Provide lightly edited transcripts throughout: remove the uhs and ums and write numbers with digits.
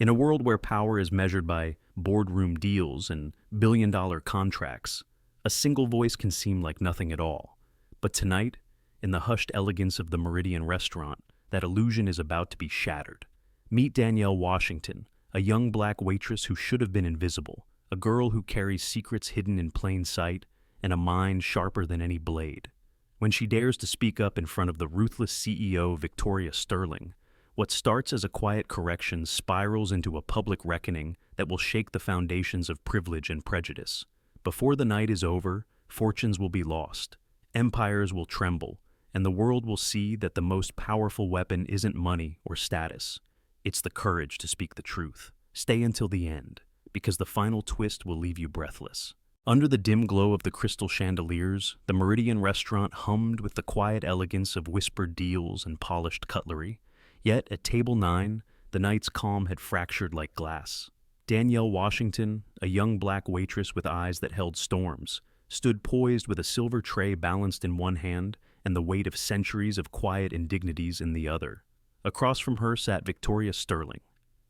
In a world where power is measured by boardroom deals and billion-dollar contracts, a single voice can seem like nothing at all. But tonight, in the hushed elegance of the Meridian restaurant, that illusion is about to be shattered. Meet Danielle Washington, a young black waitress who should have been invisible, a girl who carries secrets hidden in plain sight, and a mind sharper than any blade. When she dares to speak up in front of the ruthless CEO Victoria Sterling, what starts as a quiet correction spirals into a public reckoning that will shake the foundations of privilege and prejudice. Before the night is over, fortunes will be lost, empires will tremble, and the world will see that the most powerful weapon isn't money or status. It's the courage to speak the truth. Stay until the end, because the final twist will leave you breathless. Under the dim glow of the crystal chandeliers, the Meridian restaurant hummed with the quiet elegance of whispered deals and polished cutlery. Yet, at table 9, the night's calm had fractured like glass. Danielle Washington, a young black waitress with eyes that held storms, stood poised with a silver tray balanced in one hand and the weight of centuries of quiet indignities in the other. Across from her sat Victoria Sterling,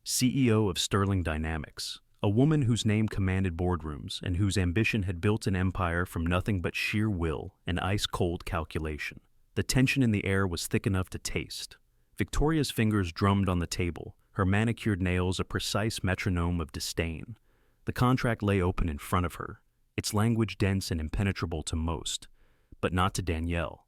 CEO of Sterling Dynamics, a woman whose name commanded boardrooms and whose ambition had built an empire from nothing but sheer will and ice-cold calculation. The tension in the air was thick enough to taste. Victoria's fingers drummed on the table, her manicured nails a precise metronome of disdain. The contract lay open in front of her, its language dense and impenetrable to most, but not to Danielle.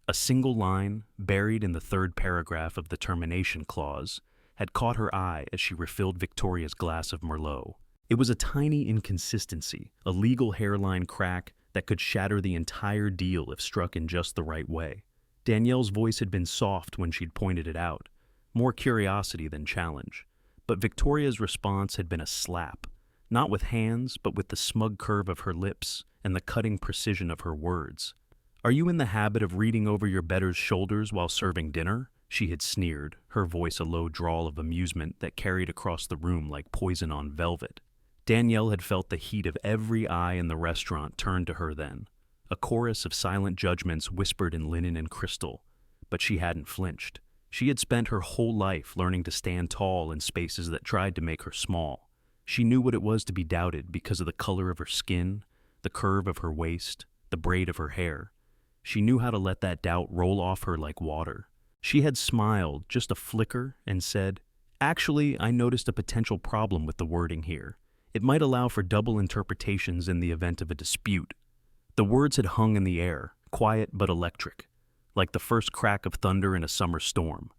A single line, buried in the third paragraph of the termination clause, had caught her eye as she refilled Victoria's glass of Merlot. It was a tiny inconsistency, a legal hairline crack that could shatter the entire deal if struck in just the right way. Danielle's voice had been soft when she'd pointed it out, more curiosity than challenge. But Victoria's response had been a slap, not with hands, but with the smug curve of her lips and the cutting precision of her words. "Are you in the habit of reading over your betters' shoulders while serving dinner?" she had sneered, her voice a low drawl of amusement that carried across the room like poison on velvet. Danielle had felt the heat of every eye in the restaurant turned to her then. A chorus of silent judgments whispered in linen and crystal, but she hadn't flinched. She had spent her whole life learning to stand tall in spaces that tried to make her small. She knew what it was to be doubted because of the color of her skin, the curve of her waist, the braid of her hair. She knew how to let that doubt roll off her like water. She had smiled, just a flicker, and said, "Actually, I noticed a potential problem with the wording here. It might allow for double interpretations in the event of a dispute." The words had hung in the air, quiet but electric, like the first crack of thunder in a summer storm.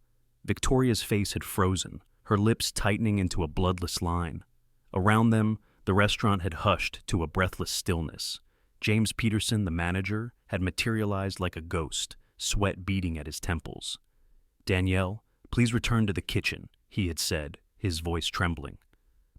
Victoria's face had frozen, her lips tightening into a bloodless line. Around them, the restaurant had hushed to a breathless stillness. James Peterson, the manager, had materialized like a ghost, sweat beading at his temples. "Danielle, please return to the kitchen," he had said, his voice trembling.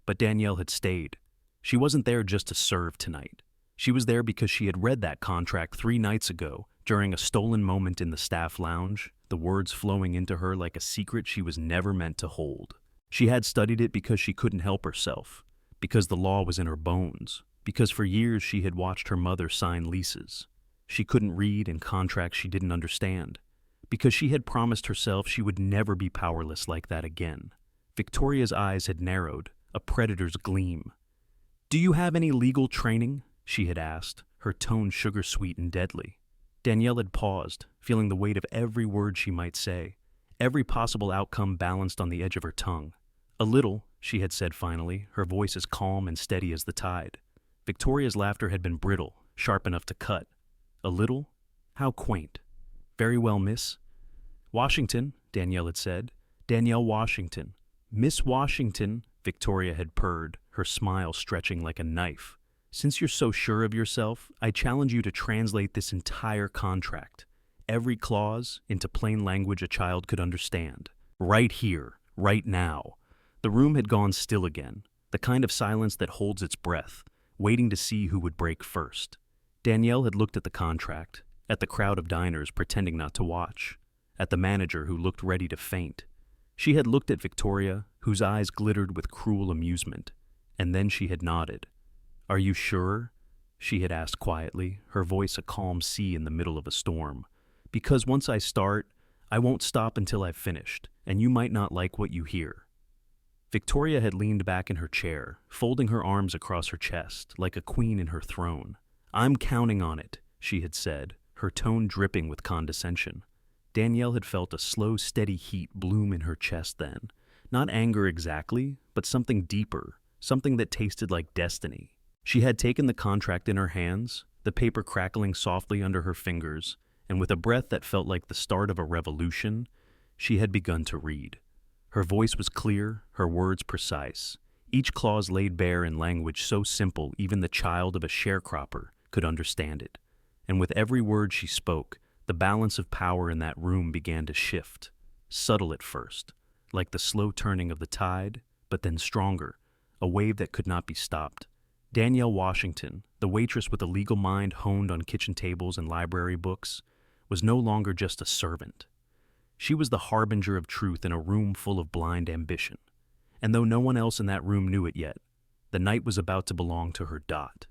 But Danielle had stayed. She wasn't there just to serve tonight. She was there because she had read that contract 3 nights ago, during a stolen moment in the staff lounge, the words flowing into her like a secret she was never meant to hold. She had studied it because she couldn't help herself, because the law was in her bones, because for years she had watched her mother sign leases. She couldn't read in contracts she didn't understand, because she had promised herself she would never be powerless like that again. Victoria's eyes had narrowed, a predator's gleam. "Do you have any legal training?" she had asked, her tone sugar-sweet and deadly. Danielle had paused, feeling the weight of every word she might say, every possible outcome balanced on the edge of her tongue. "A little," she had said finally, her voice as calm and steady as the tide. Victoria's laughter had been brittle, sharp enough to cut. "A little? How quaint." "Very well, miss." "Washington," Danielle had said. "Danielle Washington." "Miss Washington," Victoria had purred, her smile stretching like a knife. "Since you're so sure of yourself, I challenge you to translate this entire contract, every clause, into plain language a child could understand. Right here, right now." The room had gone still again, the kind of silence that holds its breath, waiting to see who would break first. Danielle had looked at the contract, at the crowd of diners pretending not to watch, at the manager who looked ready to faint. She had looked at Victoria, whose eyes glittered with cruel amusement, and then she had nodded. "Are you sure?" she had asked quietly, her voice a calm sea in the middle of a storm. "Because once I start, I won't stop until I've finished, and you might not like what you hear." Victoria had leaned back in her chair, folding her arms across her chest, like a queen in her throne. "I'm counting on it," she had said, her tone dripping with condescension. Danielle had felt a slow, steady heat bloom in her chest then. Not anger exactly, but something deeper, something that tasted like destiny. She had taken the contract in her hands, the paper crackling softly under her fingers, and with a breath that felt like the start of a revolution, she had begun to read. Her voice was clear, her words precise, each clause laid bare in language so simple even the child of a sharecropper could understand it. And with every word she spoke, the balance of power in that room began to shift, subtle at first, like the slow turning of the tide, but then stronger, a wave that could not be stopped. Danielle Washington, the waitress with a legal mind honed on kitchen tables and library books, was no longer just a servant. She was the harbinger of truth in a room full of blind ambition. And though no one else in that room knew it yet, the night was about to belong to her Dot.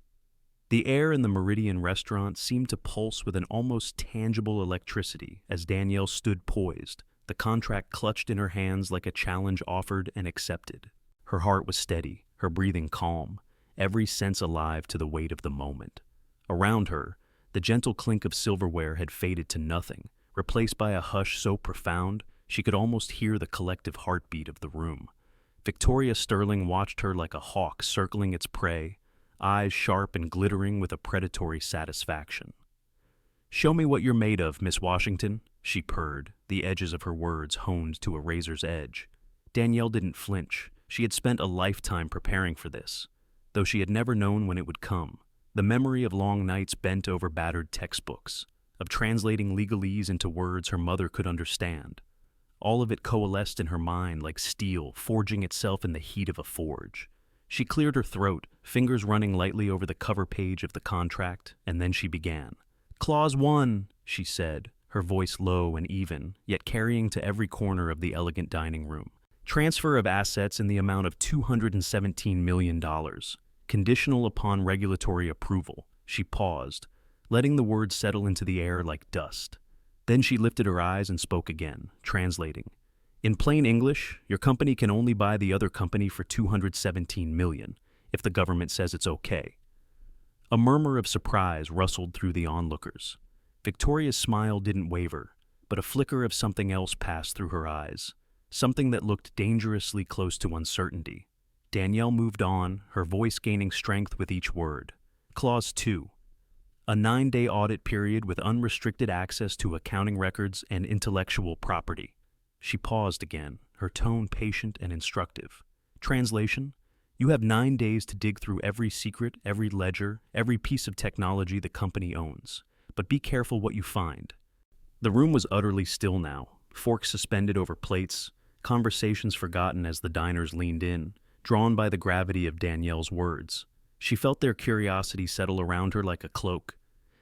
The air in the Meridian restaurant seemed to pulse with an almost tangible electricity as Danielle stood poised, the contract clutched in her hands like a challenge offered and accepted. Her heart was steady, her breathing calm, every sense alive to the weight of the moment. Around her, the gentle clink of silverware had faded to nothing, replaced by a hush so profound she could almost hear the collective heartbeat of the room. Victoria Sterling watched her like a hawk circling its prey, eyes sharp and glittering with a predatory satisfaction. "Show me what you're made of, Miss Washington," she purred, the edges of her words honed to a razor's edge. Danielle didn't flinch. She had spent a lifetime preparing for this, though she had never known when it would come. The memory of long nights bent over battered textbooks, of translating legalese into words her mother could understand. All of it coalesced in her mind like steel forging itself in the heat of a forge. She cleared her throat, fingers running lightly over the cover page of the contract, and then she began. "Clause 1, she said, her voice low and even, yet carrying to every corner of the elegant dining room. "Transfer of assets in the amount of $217 million, conditional upon regulatory approval." She paused, letting the words settle into the air like dust. Then she lifted her eyes and spoke again, translating. "In plain English, your company can only buy the other company for $217 million, if the government says it's okay." A murmur of surprise rustled through the onlookers. Victoria's smile didn't waver, but a flicker of something else passed through her eyes, something that looked dangerously close to uncertainty. Danielle moved on, her voice gaining strength with each word. "Clause 2. A 9-day audit period with unrestricted access to accounting records and intellectual property." She paused again, her tone patient and instructive. Translation: "You have 9 days to dig through every secret, every ledger, every piece of technology the company owns. But be careful what you find." The room was utterly still now, forks suspended over plates, conversations forgotten as the diners leaned in, drawn by the gravity of Danielle's words. She felt their curiosity settle around her like a cloak,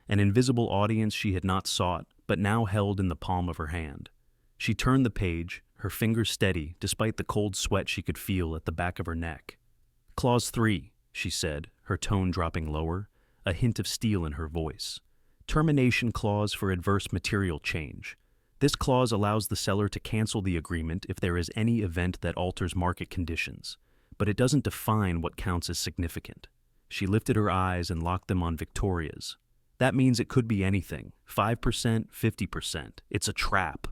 an invisible audience she had not sought, but now held in the palm of her hand. She turned the page, her fingers steady despite the cold sweat she could feel at the back of her neck. "Clause 3, she said, her tone dropping lower, a hint of steel in her voice. "Termination clause for adverse material change. This clause allows the seller to cancel the agreement if there is any event that alters market conditions, but it doesn't define what counts as significant." She lifted her eyes and locked them on Victoria's. "That means it could be anything, 5%, 50%. It's a trap."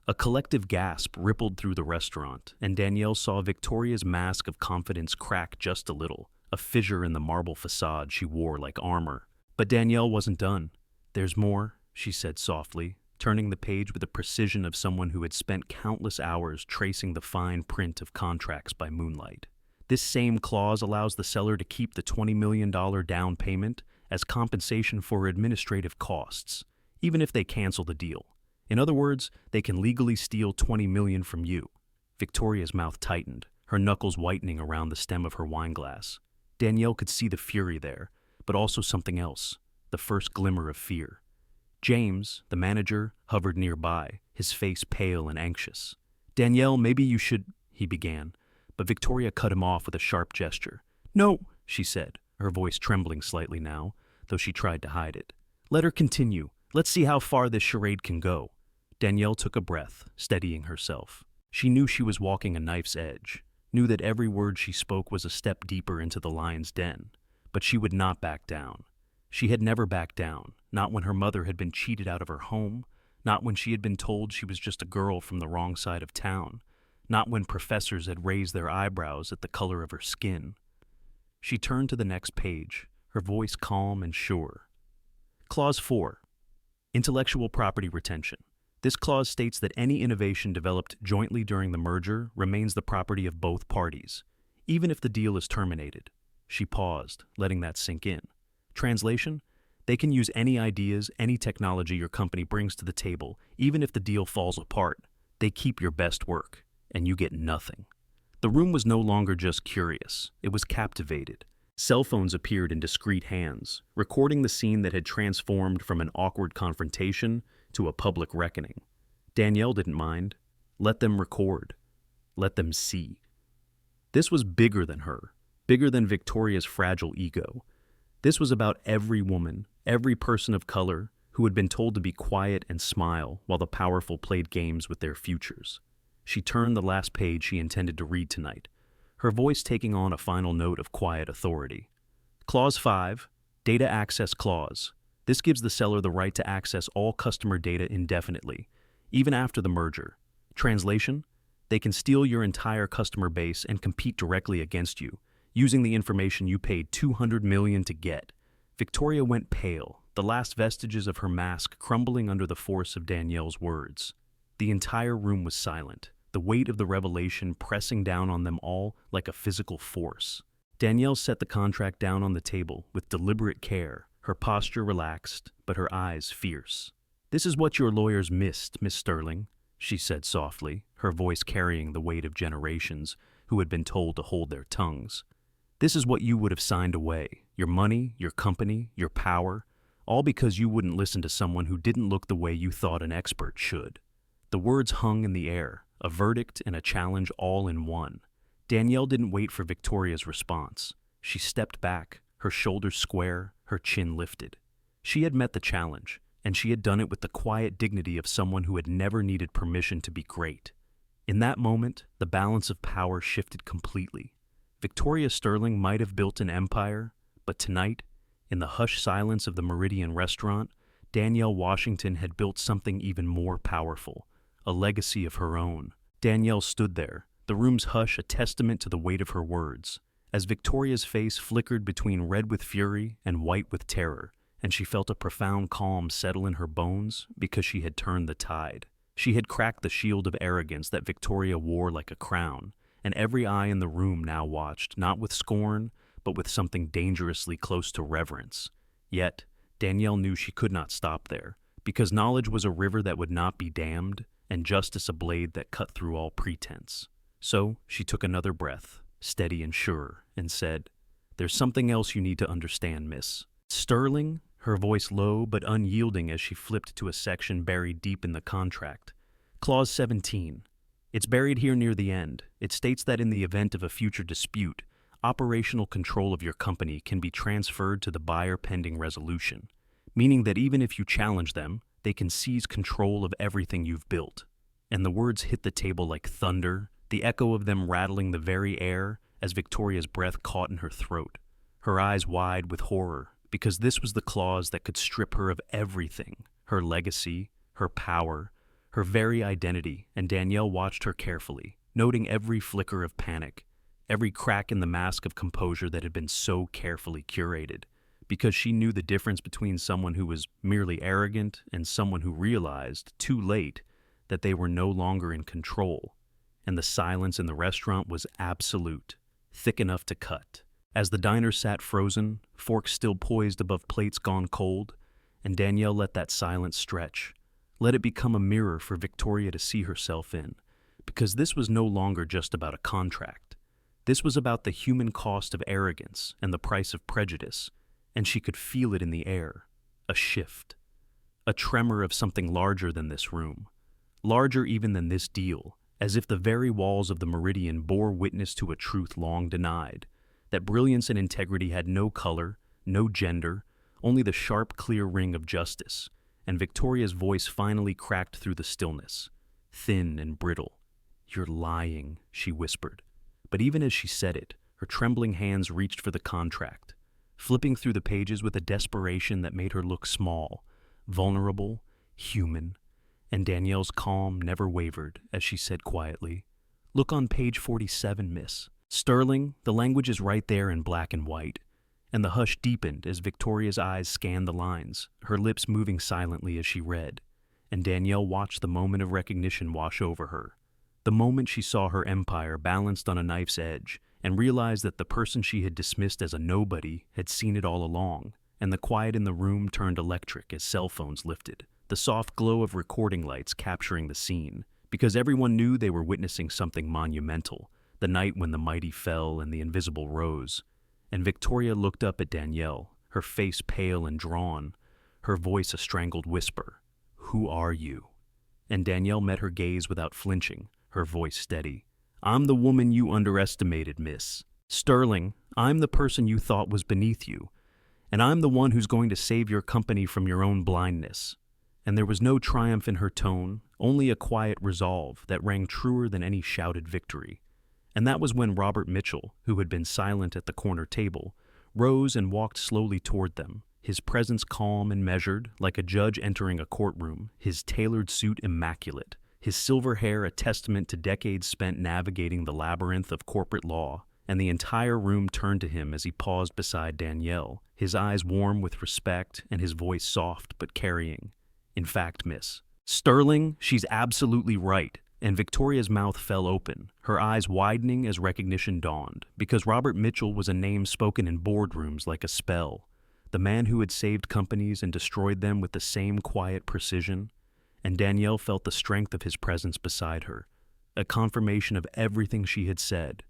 A collective gasp rippled through the restaurant, and Danielle saw Victoria's mask of confidence crack just a little, a fissure in the marble facade she wore like armor. But Danielle wasn't done. "There's more," she said softly, turning the page with the precision of someone who had spent countless hours tracing the fine print of contracts by moonlight. "This same clause allows the seller to keep the $20 million down payment as compensation for administrative costs, even if they cancel the deal. In other words, they can legally steal $20 million from you." Victoria's mouth tightened, her knuckles whitening around the stem of her wineglass. Danielle could see the fury there, but also something else, the first glimmer of fear. James, the manager, hovered nearby, his face pale and anxious. "Danielle, maybe you should," he began, but Victoria cut him off with a sharp gesture. "No," she said, her voice trembling slightly now, though she tried to hide it. "Let her continue. Let's see how far this charade can go." Danielle took a breath, steadying herself. She knew she was walking a knife's edge. knew that every word she spoke was a step deeper into the lion's den. But she would not back down. She had never backed down, not when her mother had been cheated out of her home, not when she had been told she was just a girl from the wrong side of town, not when professors had raised their eyebrows at the color of her skin. She turned to the next page, her voice calm and sure. Clause 4. Intellectual property retention. This clause states that any innovation developed jointly during the merger remains the property of both parties, even if the deal is terminated. She paused, letting that sink in. Translation: they can use any ideas, any technology your company brings to the table, even if the deal falls apart. They keep your best work, and you get nothing. The room was no longer just curious, it was captivated. Cell phones appeared in discreet hands, recording the scene that had transformed from an awkward confrontation to a public reckoning. Danielle didn't mind. Let them record. Let them see. This was bigger than her, bigger than Victoria's fragile ego. This was about every woman, every person of color who had been told to be quiet and smile while the powerful played games with their futures. She turned the last page she intended to read tonight, her voice taking on a final note of quiet authority. Clause 5, Data Access Clause. This gives the seller the right to access all customer data indefinitely, even after the merger. Translation: they can steal your entire customer base and compete directly against you, using the information you paid $200 million to get. Victoria went pale, the last vestiges of her mask crumbling under the force of Danielle's words. The entire room was silent, the weight of the revelation pressing down on them all like a physical force. Danielle set the contract down on the table with deliberate care, her posture relaxed, but her eyes fierce. "This is what your lawyers missed, Miss Sterling," she said softly, her voice carrying the weight of generations who had been told to hold their tongues. "This is what you would have signed away, your money, your company, your power, all because you wouldn't listen to someone who didn't look the way you thought an expert should." The words hung in the air, a verdict and a challenge all in one. Danielle didn't wait for Victoria's response. She stepped back, her shoulders square, her chin lifted. She had met the challenge, and she had done it with the quiet dignity of someone who had never needed permission to be great. In that moment, the balance of power shifted completely. Victoria Sterling might have built an empire, but tonight, in the hushed silence of the Meridian restaurant, Danielle Washington had built something even more powerful, a legacy of her own. Danielle stood there, the room's hush a testament to the weight of her words, as Victoria's face flickered between red with fury and white with terror, and she felt a profound calm settle in her bones because she had turned the tide. She had cracked the shield of arrogance that Victoria wore like a crown, and every eye in the room now watched, not with scorn, but with something dangerously close to reverence. Yet, Danielle knew she could not stop there, because knowledge was a river that would not be dammed, and justice a blade that cut through all pretense. So she took another breath, steady and sure, and said, "There's something else you need to understand, miss." Sterling, her voice low but unyielding as she flipped to a section buried deep in the contract. Clause 17. It's buried here near the end. It states that in the event of a future dispute, operational control of your company can be transferred to the buyer pending resolution, meaning that even if you challenge them, they can seize control of everything you've built. And the words hit the table like thunder, the echo of them rattling the very air as Victoria's breath caught in her throat, her eyes wide with horror, because this was the clause that could strip her of everything, her legacy, her power, her very identity, and Danielle watched her carefully, noting every flicker of panic, every crack in the mask of composure that had been so carefully curated, because she knew the difference between someone who was merely arrogant and someone who realized, too late, that they were no longer in control, and the silence in the restaurant was absolute, thick enough to cut. As the diner sat frozen, forks still poised above plates gone cold, and Danielle let that silence stretch, let it become a mirror for Victoria to see herself in, because this was no longer just about a contract. This was about the human cost of arrogance and the price of prejudice, and she could feel it in the air, a shift, a tremor of something larger than this room, larger even than this deal, as if the very walls of the Meridian bore witness to a truth long denied, that brilliance and integrity had no color, no gender, only the sharp, clear ring of justice, and Victoria's voice finally cracked through the stillness, thin and brittle. "You're lying," she whispered. But even as she said it, her trembling hands reached for the contract, flipping through the pages with a desperation that made her look small, vulnerable, human. And Danielle's calm never wavered as she said quietly, "Look on page 47, miss." Sterling, the language is right there in black and white. And the hush deepened as Victoria's eyes scanned the lines, her lips moving silently as she read. And Danielle watched the moment of recognition wash over her. The moment she saw her empire balanced on a knife's edge and realized that the person she had dismissed as a nobody had seen it all along, and the quiet in the room turned electric as cell phones lifted, the soft glow of recording lights capturing the scene, because everyone knew they were witnessing something monumental, the night when the mighty fell and the invisible rose. And Victoria looked up at Danielle, her face pale and drawn, her voice a strangled whisper. "Who are you?" And Danielle met her gaze without flinching, her voice steady. "I'm the woman you underestimated, miss. Sterling, I'm the person you thought was beneath you, and I'm the one who's going to save your company from your own blindness." And there was no triumph in her tone, only a quiet resolve that rang truer than any shouted victory. And that was when Robert Mitchell, who had been silent at the corner table, rose and walked slowly toward them, his presence calm and measured, like a judge entering a courtroom, his tailored suit immaculate, his silver hair a testament to decades spent navigating the labyrinth of corporate law. And the entire room turned to him as he paused beside Danielle, his eyes warm with respect and his voice soft but carrying. "In fact, miss Sterling, she's absolutely right." And Victoria's mouth fell open, her eyes widening as recognition dawned, because Robert Mitchell was a name spoken in boardrooms like a spell, the man who had saved companies and destroyed them with the same quiet precision. And Danielle felt the strength of his presence beside her, a confirmation of everything she had said.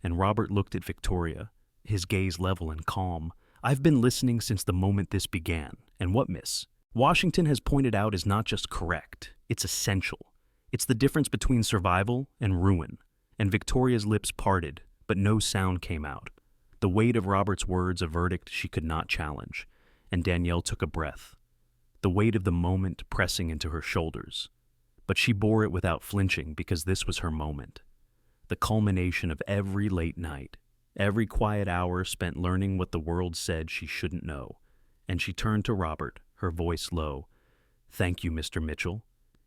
And Robert looked at Victoria, his gaze level and calm. "I've been listening since the moment this began, and what Miss Washington has pointed out is not just correct, it's essential. It's the difference between survival and ruin." And Victoria's lips parted, but no sound came out. The weight of Robert's words a verdict she could not challenge, and Danielle took a breath, the weight of the moment pressing into her shoulders. But she bore it without flinching because this was her moment, the culmination of every late night, every quiet hour spent learning what the world said she shouldn't know. And she turned to Robert, her voice low. "Thank you, Mr. Mitchell."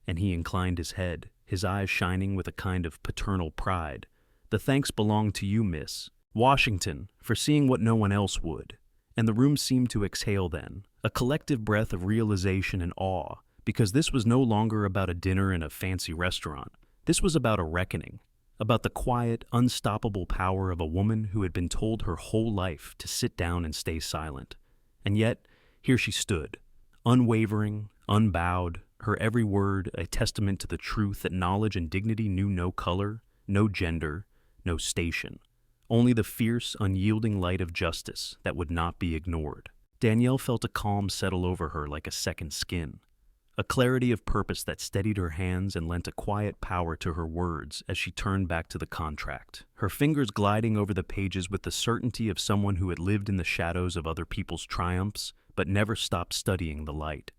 And he inclined his head, his eyes shining with a kind of paternal pride. "The thanks belong to you, Miss Washington, for seeing what no one else would." And the room seemed to exhale then, a collective breath of realization and awe, because this was no longer about a dinner in a fancy restaurant. This was about a reckoning, about the quiet, unstoppable power of a woman who had been told her whole life to sit down and stay silent. And yet, here she stood, unwavering, unbowed, her every word a testament to the truth that knowledge and dignity knew no color, no gender, no station, only the fierce, unyielding light of justice that would not be ignored. Danielle felt a calm settle over her like a second skin, a clarity of purpose that steadied her hands and lent a quiet power to her words as she turned back to the contract, her fingers gliding over the pages with the certainty of someone who had lived in the shadows of other people's triumphs but never stopped studying the light.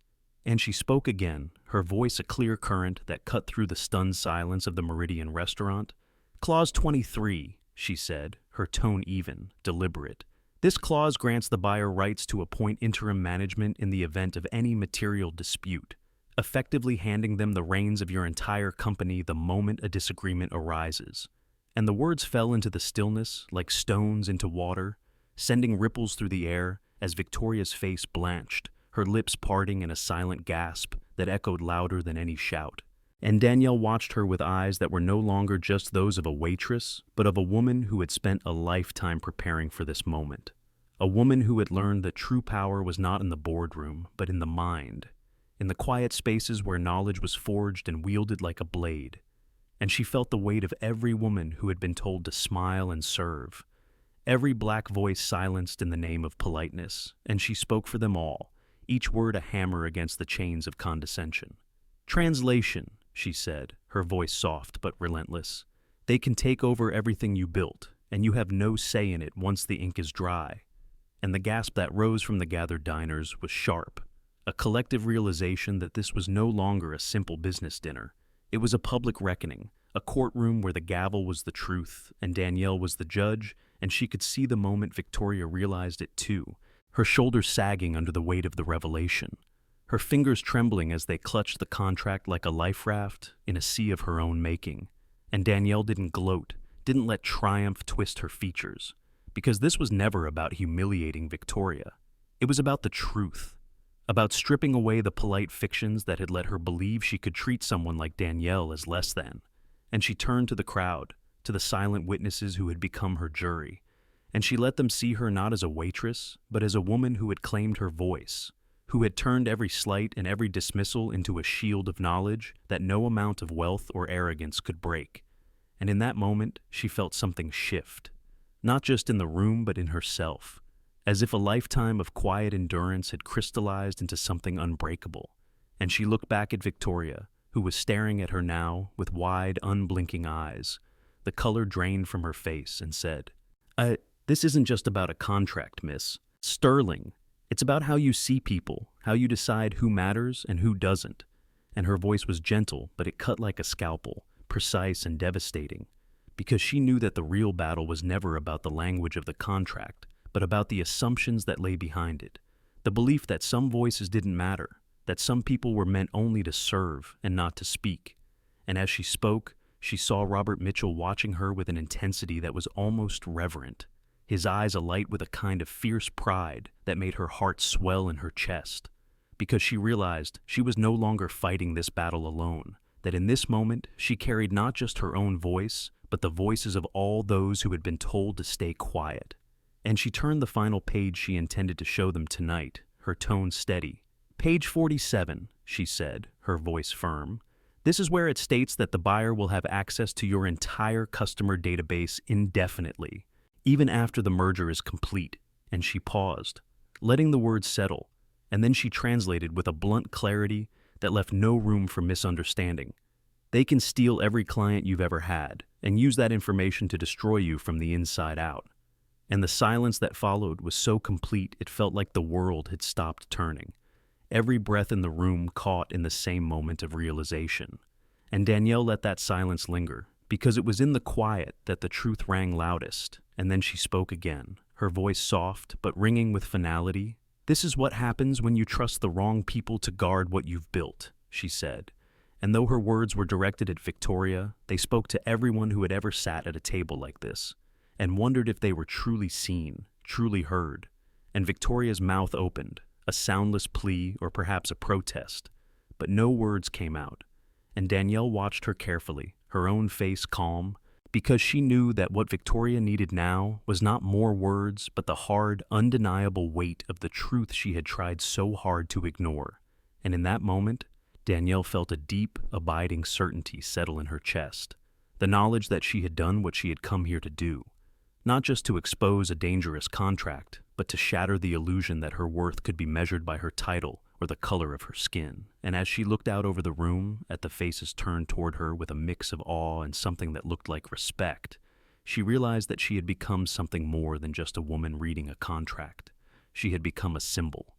And she spoke again, her voice a clear current that cut through the stunned silence of the Meridian restaurant. "Clause 23, she said, her tone even, deliberate. "This clause grants the buyer rights to appoint interim management in the event of any material dispute, effectively handing them the reins of your entire company the moment a disagreement arises." And the words fell into the stillness like stones into water, sending ripples through the air as Victoria's face blanched, her lips parting in a silent gasp that echoed louder than any shout. And Danielle watched her with eyes that were no longer just those of a waitress, but of a woman who had spent a lifetime preparing for this moment. A woman who had learned that true power was not in the boardroom, but in the mind, in the quiet spaces where knowledge was forged and wielded like a blade. And she felt the weight of every woman who had been told to smile and serve, every black voice silenced in the name of politeness, and she spoke for them all, each word a hammer against the chains of condescension. "Translation," she said, her voice soft but relentless. "They can take over everything you built, and you have no say in it once the ink is dry." And the gasp that rose from the gathered diners was sharp, a collective realization that this was no longer a simple business dinner. It was a public reckoning, a courtroom where the gavel was the truth and Danielle was the judge, and she could see the moment Victoria realized it too, her shoulders sagging under the weight of the revelation, her fingers trembling as they clutched the contract like a life raft in a sea of her own making. And Danielle didn't gloat, didn't let triumph twist her features, because this was never about humiliating Victoria. It was about the truth, about stripping away the polite fictions that had let her believe she could treat someone like Danielle as less than. And she turned to the crowd, to the silent witnesses who had become her jury, and she let them see her not as a waitress, but as a woman who had claimed her voice, who had turned every slight and every dismissal into a shield of knowledge that no amount of wealth or arrogance could break. And in that moment, she felt something shift, not just in the room but in herself, as if a lifetime of quiet endurance had crystallized into something unbreakable. And she looked back at Victoria, who was staring at her now with wide, unblinking eyes, the color drained from her face, and said, This isn't just about a contract, miss. Sterling. It's about how you see people, how you decide who matters and who doesn't." And her voice was gentle, but it cut like a scalpel, precise and devastating, because she knew that the real battle was never about the language of the contract, but about the assumptions that lay behind it, the belief that some voices didn't matter, that some people were meant only to serve and not to speak. And as she spoke, she saw Robert Mitchell watching her with an intensity that was almost reverent, his eyes alight with a kind of fierce pride that made her heart swell in her chest, because she realized she was no longer fighting this battle alone, that in this moment she carried not just her own voice, but the voices of all those who had been told to stay quiet. And she turned the final page she intended to show them tonight, her tone steady. "Page 47, she said, her voice firm. "This is where it states that the buyer will have access to your entire customer database indefinitely, even after the merger is complete." And she paused, letting the words settle, and then she translated with a blunt clarity that left no room for misunderstanding. "They can steal every client you've ever had and use that information to destroy you from the inside out." And the silence that followed was so complete it felt like the world had stopped turning. Every breath in the room caught in the same moment of realization. And Danielle let that silence linger, because it was in the quiet that the truth rang loudest. And then she spoke again, her voice soft but ringing with finality. "This is what happens when you trust the wrong people to guard what you've built," she said. And though her words were directed at Victoria, they spoke to everyone who had ever sat at a table like this, and wondered if they were truly seen, truly heard. And Victoria's mouth opened, a soundless plea or perhaps a protest, but no words came out. And Danielle watched her carefully, her own face calm, because she knew that what Victoria needed now was not more words, but the hard, undeniable weight of the truth she had tried so hard to ignore. And in that moment, Danielle felt a deep, abiding certainty settle in her chest, the knowledge that she had done what she had come here to do, not just to expose a dangerous contract, but to shatter the illusion that her worth could be measured by her title or the color of her skin. And as she looked out over the room, at the faces turned toward her with a mix of awe and something that looked like respect, she realized that she had become something more than just a woman reading a contract. She had become a symbol,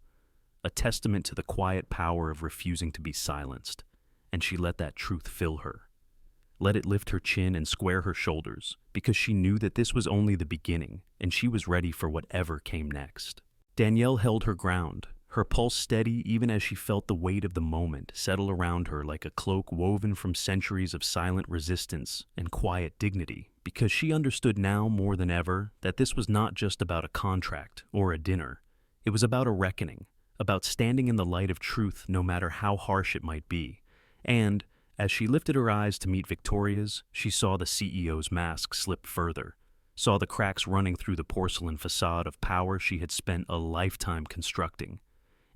a testament to the quiet power of refusing to be silenced, and she let that truth fill her. Let it lift her chin and square her shoulders, because she knew that this was only the beginning, and she was ready for whatever came next. Danielle held her ground, her pulse steady even as she felt the weight of the moment settle around her like a cloak woven from centuries of silent resistance and quiet dignity, because she understood now more than ever that this was not just about a contract or a dinner. It was about a reckoning, about standing in the light of truth no matter how harsh it might be. And as she lifted her eyes to meet Victoria's, she saw the CEO's mask slip further, saw the cracks running through the porcelain facade of power she had spent a lifetime constructing.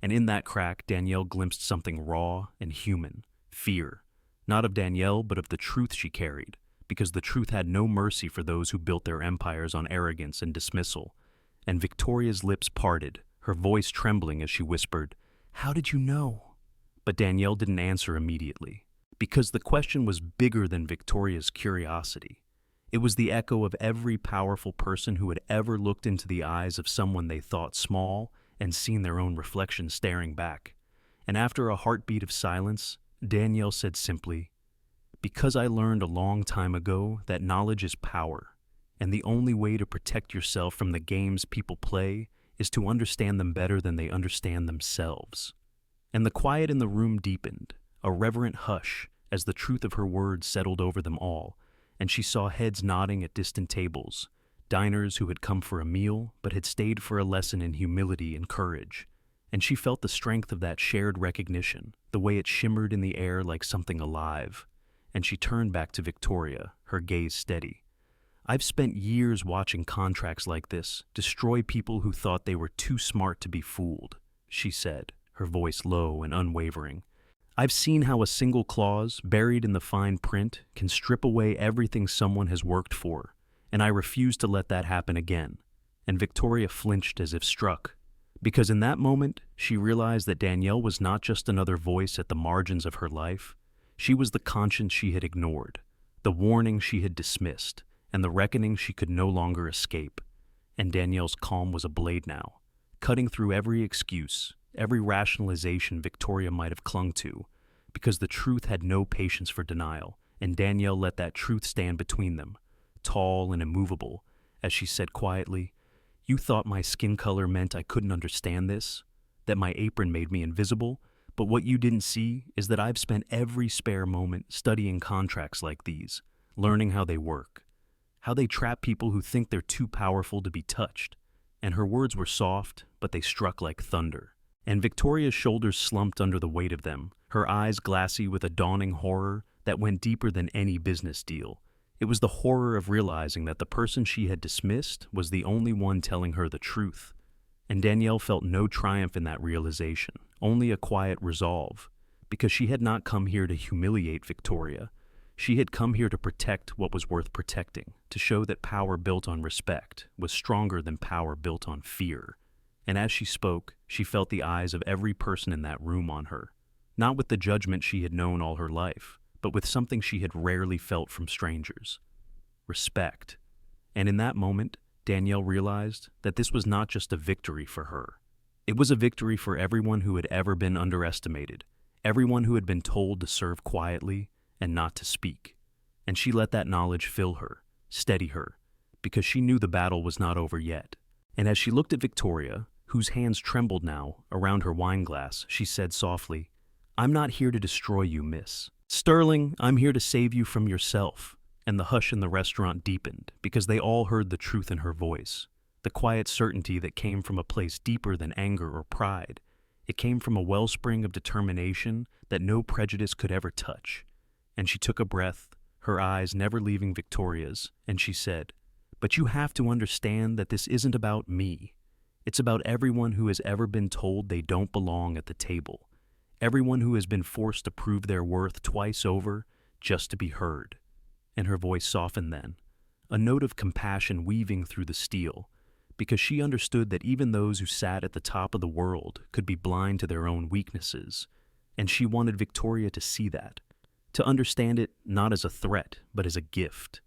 And in that crack, Danielle glimpsed something raw and human, fear, not of Danielle, but of the truth she carried, because the truth had no mercy for those who built their empires on arrogance and dismissal. And Victoria's lips parted, her voice trembling as she whispered, "How did you know?" But Danielle didn't answer immediately, because the question was bigger than Victoria's curiosity. It was the echo of every powerful person who had ever looked into the eyes of someone they thought small and seen their own reflection staring back. And after a heartbeat of silence, Danielle said simply, Because I learned a long time ago that knowledge is power, and the only way to protect yourself from the games people play is to understand them better than they understand themselves." And the quiet in the room deepened, a reverent hush, as the truth of her words settled over them all, and she saw heads nodding at distant tables, diners who had come for a meal but had stayed for a lesson in humility and courage. And she felt the strength of that shared recognition, the way it shimmered in the air like something alive. And she turned back to Victoria, her gaze steady. "I've spent years watching contracts like this destroy people who thought they were too smart to be fooled," she said, her voice low and unwavering. "I've seen how a single clause, buried in the fine print, can strip away everything someone has worked for, and I refuse to let that happen again." And Victoria flinched as if struck, because in that moment she realized that Danielle was not just another voice at the margins of her life. She was the conscience she had ignored, the warning she had dismissed, and the reckoning she could no longer escape. And Danielle's calm was a blade now, cutting through every excuse, every rationalization Victoria might have clung to, because the truth had no patience for denial, and Danielle let that truth stand between them, tall and immovable, as she said quietly, "You thought my skin color meant I couldn't understand this, that my apron made me invisible, but what you didn't see is that I've spent every spare moment studying contracts like these, learning how they work, how they trap people who think they're too powerful to be touched." And her words were soft, but they struck like thunder. And Victoria's shoulders slumped under the weight of them, her eyes glassy with a dawning horror that went deeper than any business deal. It was the horror of realizing that the person she had dismissed was the only one telling her the truth. And Danielle felt no triumph in that realization, only a quiet resolve, because she had not come here to humiliate Victoria. She had come here to protect what was worth protecting, to show that power built on respect was stronger than power built on fear. And as she spoke, she felt the eyes of every person in that room on her, not with the judgment she had known all her life, but with something she had rarely felt from strangers: respect. And in that moment, Danielle realized that this was not just a victory for her. It was a victory for everyone who had ever been underestimated, everyone who had been told to serve quietly and not to speak. And she let that knowledge fill her, steady her, because she knew the battle was not over yet. And as she looked at Victoria, whose hands trembled now around her wine glass, she said softly, "I'm not here to destroy you, miss. Sterling, I'm here to save you from yourself." And the hush in the restaurant deepened, because they all heard the truth in her voice, the quiet certainty that came from a place deeper than anger or pride. It came from a wellspring of determination that no prejudice could ever touch. And she took a breath, her eyes never leaving Victoria's, and she said, "But you have to understand that this isn't about me. It's about everyone who has ever been told they don't belong at the table, everyone who has been forced to prove their worth twice over just to be heard." And her voice softened then, a note of compassion weaving through the steel, because she understood that even those who sat at the top of the world could be blind to their own weaknesses, and she wanted Victoria to see that, to understand it not as a threat, but as a gift,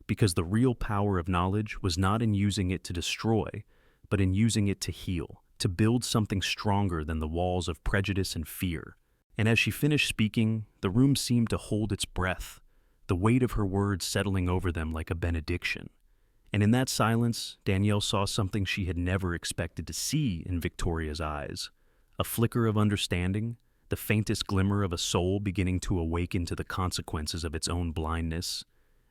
because the real power of knowledge was not in using it to destroy, but in using it to heal, to build something stronger than the walls of prejudice and fear. And as she finished speaking, the room seemed to hold its breath, the weight of her words settling over them like a benediction. And in that silence, Danielle saw something she had never expected to see in Victoria's eyes, a flicker of understanding, the faintest glimmer of a soul beginning to awaken to the consequences of its own blindness.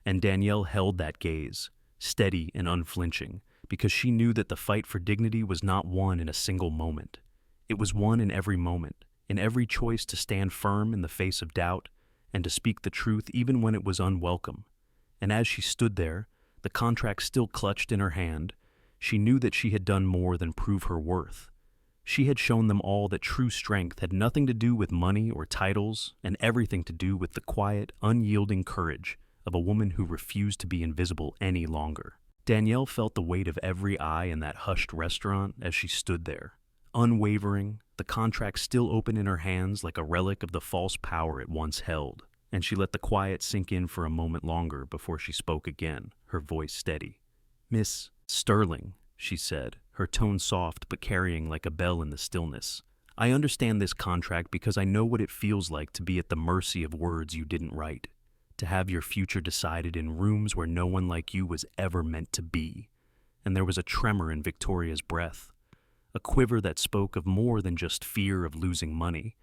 And Danielle held that gaze, steady and unflinching, because she knew that the fight for dignity was not won in a single moment. It was won in every moment, in every choice to stand firm in the face of doubt and to speak the truth even when it was unwelcome. And as she stood there, the contract still clutched in her hand, she knew that she had done more than prove her worth. She had shown them all that true strength had nothing to do with money or titles and everything to do with the quiet, unyielding courage of a woman who refused to be invisible any longer. Danielle felt the weight of every eye in that hushed restaurant as she stood there, unwavering, the contract still open in her hands like a relic of the false power it once held, and she let the quiet sink in for a moment longer before she spoke again, her voice steady. "Miss Sterling," she said, her tone soft but carrying like a bell in the stillness, "I understand this contract because I know what it feels like to be at the mercy of words you didn't write, to have your future decided in rooms where no one like you was ever meant to be. And there was a tremor in Victoria's breath, a quiver that spoke of more than just fear of losing money.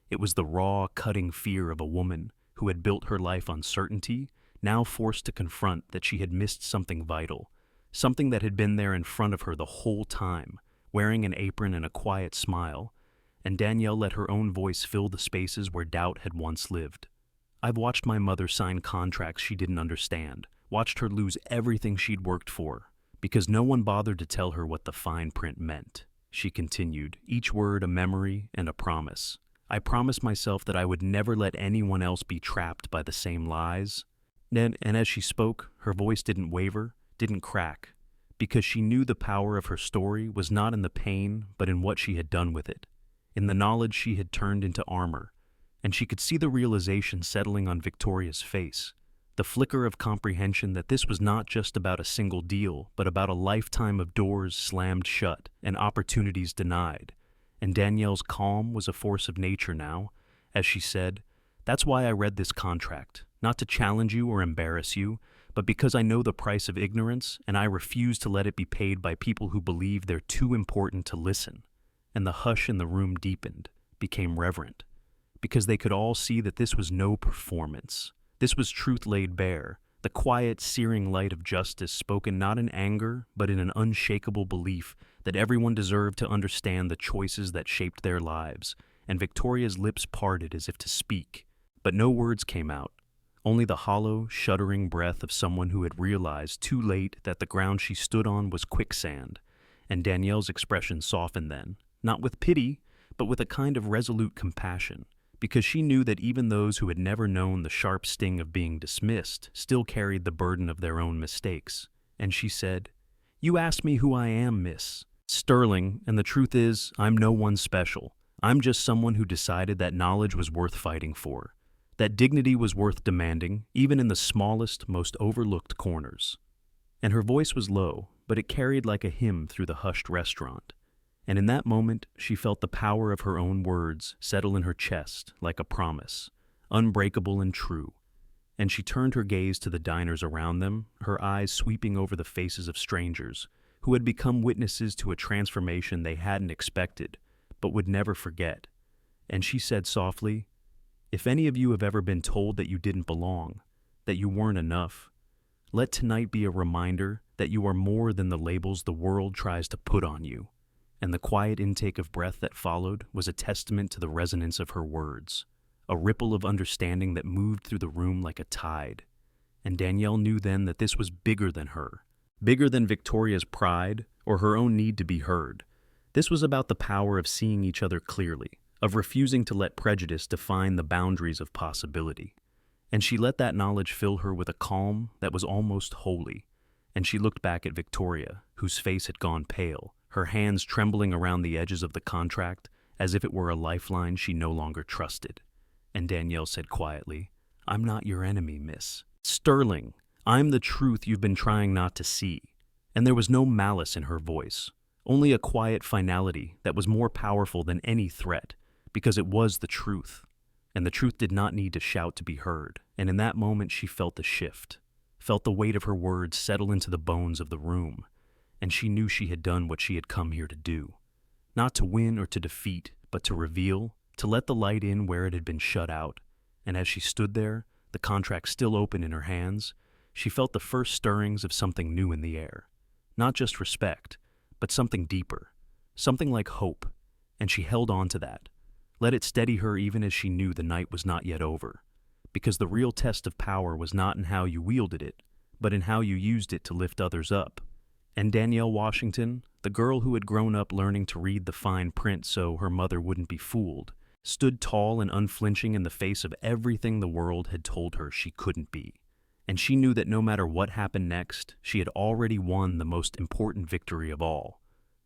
It was the raw, cutting fear of a woman who had built her life on certainty, now forced to confront that she had missed something vital, something that had been there in front of her the whole time, wearing an apron and a quiet smile. And Danielle let her own voice fill the spaces where doubt had once lived. I've watched my mother sign contracts she didn't understand, watched her lose everything she'd worked for, because no one bothered to tell her what the fine print meant. She continued, each word a memory and a promise. I promised myself that I would never let anyone else be trapped by the same lies. And as she spoke, her voice didn't waver, didn't crack, because she knew the power of her story was not in the pain, but in what she had done with it, in the knowledge she had turned into armor. And she could see the realization settling on Victoria's face, the flicker of comprehension that this was not just about a single deal, but about a lifetime of doors slammed shut and opportunities denied. And Danielle's calm was a force of nature now, as she said, "That's why I read this contract, not to challenge you or embarrass you, but because I know the price of ignorance, and I refuse to let it be paid by people who believe they're too important to listen." And the hush in the room deepened, became reverent, because they could all see that this was no performance. This was truth laid bare, the quiet, searing light of justice spoken not in anger, but in an unshakable belief that everyone deserved to understand the choices that shaped their lives. And Victoria's lips parted as if to speak, but no words came out, only the hollow, shuddering breath of someone who had realized too late that the ground she stood on was quicksand. And Danielle's expression softened then, not with pity, but with a kind of resolute compassion, because she knew that even those who had never known the sharp sting of being dismissed still carried the burden of their own mistakes. And she said, "You asked me who I am, miss. Sterling, and the truth is, I'm no one special. I'm just someone who decided that knowledge was worth fighting for, that dignity was worth demanding, even in the smallest, most overlooked corners." And her voice was low, but it carried like a hymn through the hushed restaurant. And in that moment, she felt the power of her own words settle in her chest like a promise, unbreakable and true. And she turned her gaze to the diners around them, her eyes sweeping over the faces of strangers who had become witnesses to a transformation they hadn't expected, but would never forget. And she said softly, "If any of you have ever been told that you didn't belong, that you weren't enough, let tonight be a reminder that you are more than the labels the world tries to put on you." And the quiet intake of breath that followed was a testament to the resonance of her words, a ripple of understanding that moved through the room like a tide. And Danielle knew then that this was bigger than her, bigger than Victoria's pride or her own need to be heard. This was about the power of seeing each other clearly, of refusing to let prejudice define the boundaries of possibility. And she let that knowledge fill her with a calm that was almost holy. And she looked back at Victoria, whose face had gone pale, her hands trembling around the edges of the contract as if it were a lifeline she no longer trusted. And Danielle said quietly, "I'm not your enemy, miss. Sterling, I'm the truth you've been trying not to see." And there was no malice in her voice, only a quiet finality that was more powerful than any threat, because it was the truth. And the truth did not need to shout to be heard. And in that moment she felt the shift, felt the weight of her words settle into the bones of the room. And she knew she had done what she had come here to do. Not to win or to defeat, but to reveal, to let the light in where it had been shut out. And as she stood there, the contract still open in her hands, she felt the first stirrings of something new in the air. Not just respect, but something deeper, something like hope. And she held on to that, let it steady her even as she knew the night was not yet over. Because the real test of power was not in how you wielded it, but in how you used it to lift others up. And Danielle Washington, the girl who had grown up learning to read the fine print so her mother wouldn't be fooled, stood tall and unflinching in the face of everything the world had told her she couldn't be. And she knew that no matter what happened next, she had already won the most important victory of all,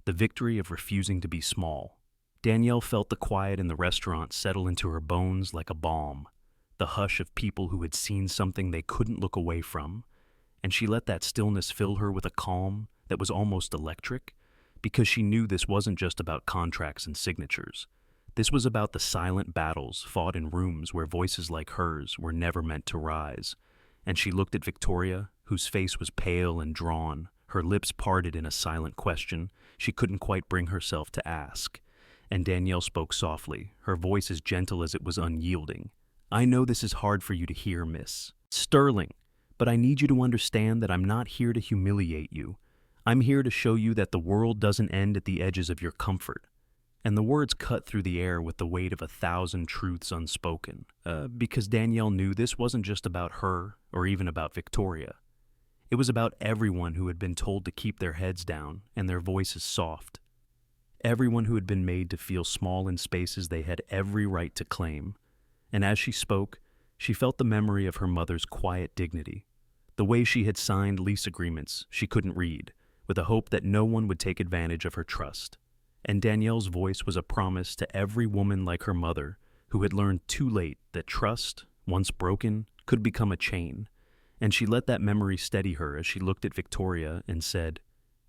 the victory of refusing to be small. Danielle felt the quiet in the restaurant settle into her bones like a balm, the hush of people who had seen something they couldn't look away from, and she let that stillness fill her with a calm that was almost electric, because she knew this wasn't just about contracts and signatures. This was about the silent battles fought in rooms where voices like hers were never meant to rise, and she looked at Victoria, whose face was pale and drawn, her lips parted in a silent question she couldn't quite bring herself to ask. And Danielle spoke softly, her voice as gentle as it was unyielding. "I know this is hard for you to hear, miss Sterling, but I need you to understand that I'm not here to humiliate you. I'm here to show you that the world doesn't end at the edges of your comfort." And the words cut through the air with the weight of 1,000 truths unspoken, because Danielle knew this wasn't just about her or even about Victoria. It was about everyone who had been told to keep their heads down and their voices soft. Everyone who had been made to feel small in spaces they had every right to claim. And as she spoke, she felt the memory of her mother's quiet dignity, the way she had signed lease agreements she couldn't read, with a hope that no one would take advantage of her trust. And Danielle's voice was a promise to every woman like her mother who had learned too late that trust, once broken, could become a chain. And she let that memory steady her as she looked at Victoria and said,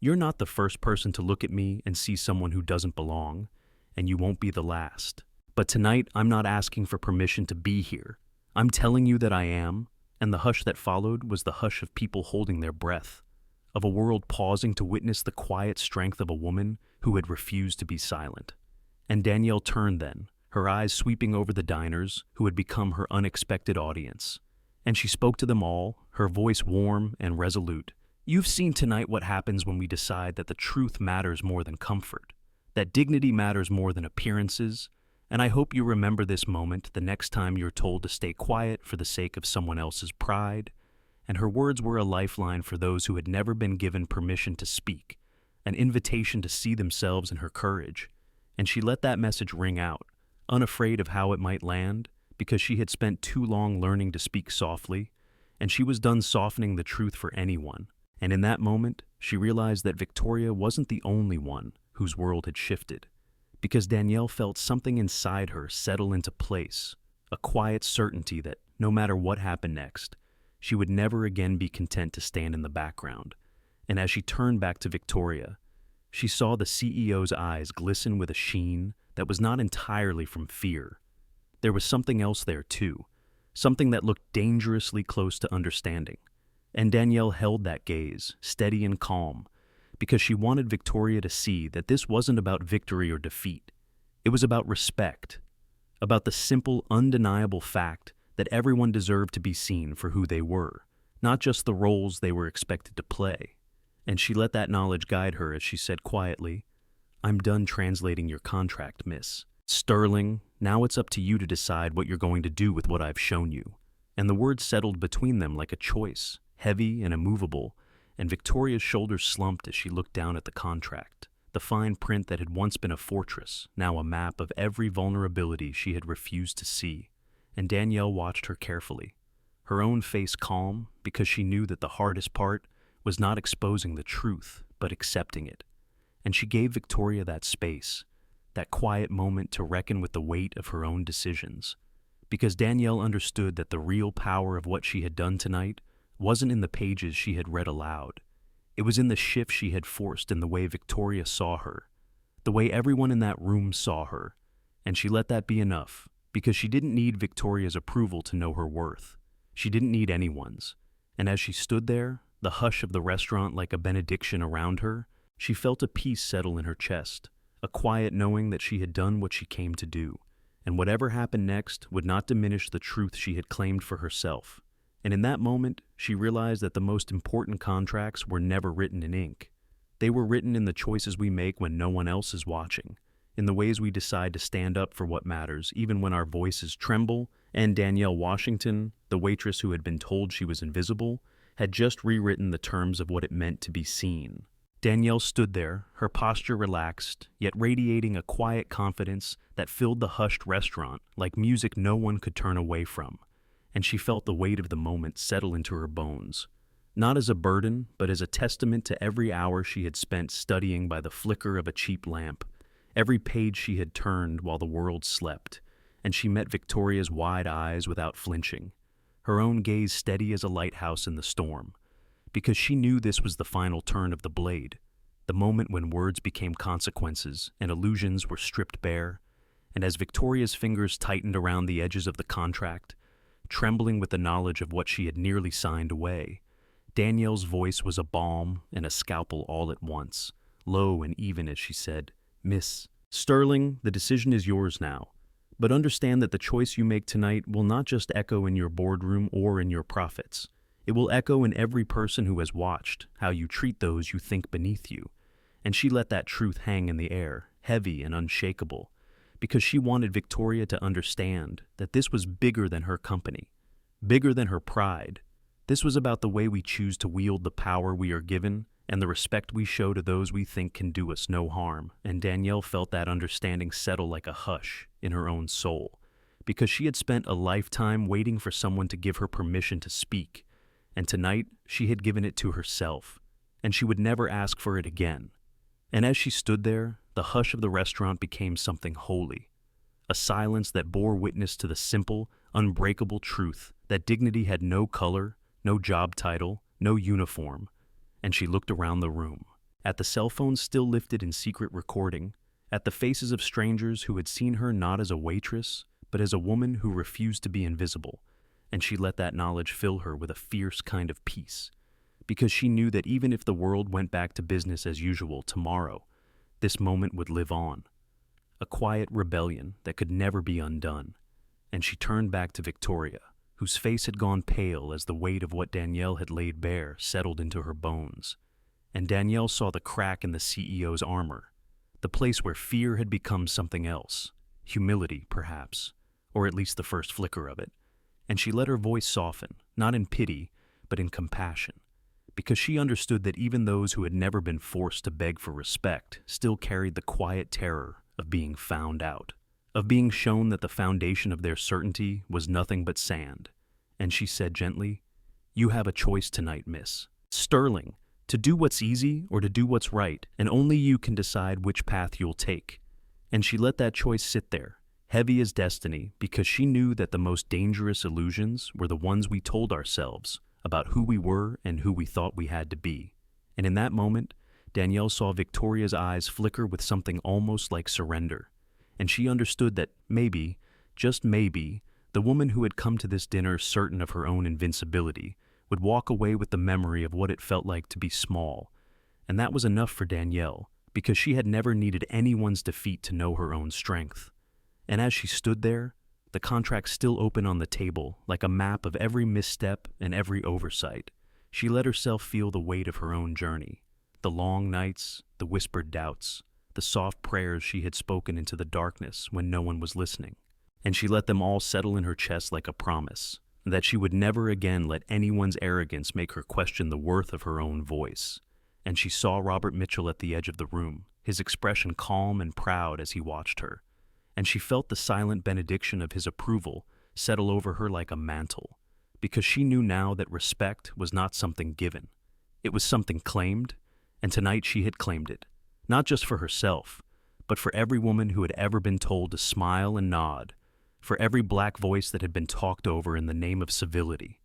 "You're not the first person to look at me and see someone who doesn't belong, and you won't be the last. But tonight, I'm not asking for permission to be here. I'm telling you that I am," and the hush that followed was the hush of people holding their breath, of a world pausing to witness the quiet strength of a woman who had refused to be silent. And Danielle turned then, her eyes sweeping over the diners who had become her unexpected audience. And she spoke to them all, her voice warm and resolute. "You've seen tonight what happens when we decide that the truth matters more than comfort, that dignity matters more than appearances, and I hope you remember this moment the next time you're told to stay quiet for the sake of someone else's pride." And her words were a lifeline for those who had never been given permission to speak, an invitation to see themselves in her courage. And she let that message ring out, unafraid of how it might land, because she had spent too long learning to speak softly, and she was done softening the truth for anyone. And in that moment, she realized that Victoria wasn't the only one whose world had shifted, because Danielle felt something inside her settle into place, a quiet certainty that no matter what happened next, she would never again be content to stand in the background. And as she turned back to Victoria, she saw the CEO's eyes glisten with a sheen that was not entirely from fear. There was something else there too, something that looked dangerously close to understanding. And Danielle held that gaze, steady and calm, because she wanted Victoria to see that this wasn't about victory or defeat. It was about respect, about the simple, undeniable fact that everyone deserved to be seen for who they were, not just the roles they were expected to play. And she let that knowledge guide her as she said quietly, "I'm done translating your contract, miss Sterling. Now it's up to you to decide what you're going to do with what I've shown you." And the words settled between them like a choice, heavy and immovable, and Victoria's shoulders slumped as she looked down at the contract, the fine print that had once been a fortress, now a map of every vulnerability she had refused to see. And Danielle watched her carefully, her own face calm, because she knew that the hardest part was not exposing the truth, but accepting it. And she gave Victoria that space, that quiet moment to reckon with the weight of her own decisions, because Danielle understood that the real power of what she had done tonight wasn't in the pages she had read aloud. It was in the shift she had forced in the way Victoria saw her, the way everyone in that room saw her, and she let that be enough, because she didn't need Victoria's approval to know her worth. She didn't need anyone's. And as she stood there, the hush of the restaurant like a benediction around her, she felt a peace settle in her chest, a quiet knowing that she had done what she came to do, and whatever happened next would not diminish the truth she had claimed for herself. And in that moment, she realized that the most important contracts were never written in ink. They were written in the choices we make when no one else is watching, in the ways we decide to stand up for what matters, even when our voices tremble. And Danielle Washington, the waitress who had been told she was invisible, had just rewritten the terms of what it meant to be seen. Danielle stood there, her posture relaxed, yet radiating a quiet confidence that filled the hushed restaurant like music no one could turn away from. And she felt the weight of the moment settle into her bones, not as a burden, but as a testament to every hour she had spent studying by the flicker of a cheap lamp, every page she had turned while the world slept. And she met Victoria's wide eyes without flinching, her own gaze steady as a lighthouse in the storm, because she knew this was the final turn of the blade, the moment when words became consequences and illusions were stripped bare. And as Victoria's fingers tightened around the edges of the contract, trembling with the knowledge of what she had nearly signed away. Danielle's voice was a balm and a scalpel all at once, low and even as she said, "Miss Sterling, the decision is yours now. But understand that the choice you make tonight will not just echo in your boardroom or in your profits. It will echo in every person who has watched how you treat those you think beneath you." And she let that truth hang in the air, heavy and unshakable, because she wanted Victoria to understand that this was bigger than her company, bigger than her pride. This was about the way we choose to wield the power we are given and the respect we show to those we think can do us no harm. And Danielle felt that understanding settle like a hush in her own soul, because she had spent a lifetime waiting for someone to give her permission to speak, and tonight she had given it to herself, and she would never ask for it again. And as she stood there, the hush of the restaurant became something holy, a silence that bore witness to the simple, unbreakable truth that dignity had no color, no job title, no uniform. And she looked around the room, at the cell phone still lifted in secret recording, at the faces of strangers who had seen her not as a waitress, but as a woman who refused to be invisible, and she let that knowledge fill her with a fierce kind of peace, because she knew that even if the world went back to business as usual tomorrow, this moment would live on, a quiet rebellion that could never be undone. And she turned back to Victoria, whose face had gone pale as the weight of what Danielle had laid bare settled into her bones. And Danielle saw the crack in the CEO's armor, the place where fear had become something else, humility perhaps, or at least the first flicker of it. And she let her voice soften, not in pity, but in compassion, because she understood that even those who had never been forced to beg for respect still carried the quiet terror of being found out, of being shown that the foundation of their certainty was nothing but sand. And she said gently, "You have a choice tonight, Miss Sterling, to do what's easy or to do what's right, and only you can decide which path you'll take." And she let that choice sit there, heavy as destiny, because she knew that the most dangerous illusions were the ones we told ourselves about who we were and who we thought we had to be. And in that moment, Danielle saw Victoria's eyes flicker with something almost like surrender, and she understood that maybe, just maybe, the woman who had come to this dinner certain of her own invincibility would walk away with the memory of what it felt like to be small. And that was enough for Danielle, because she had never needed anyone's defeat to know her own strength. And as she stood there, the contract still open on the table, like a map of every misstep and every oversight, she let herself feel the weight of her own journey, the long nights, the whispered doubts, the soft prayers she had spoken into the darkness when no one was listening. And she let them all settle in her chest like a promise, that she would never again let anyone's arrogance make her question the worth of her own voice. And she saw Robert Mitchell at the edge of the room, his expression calm and proud as he watched her. And she felt the silent benediction of his approval settle over her like a mantle, because she knew now that respect was not something given. It was something claimed, and tonight she had claimed it, not just for herself, but for every woman who had ever been told to smile and nod, for every black voice that had been talked over in the name of civility.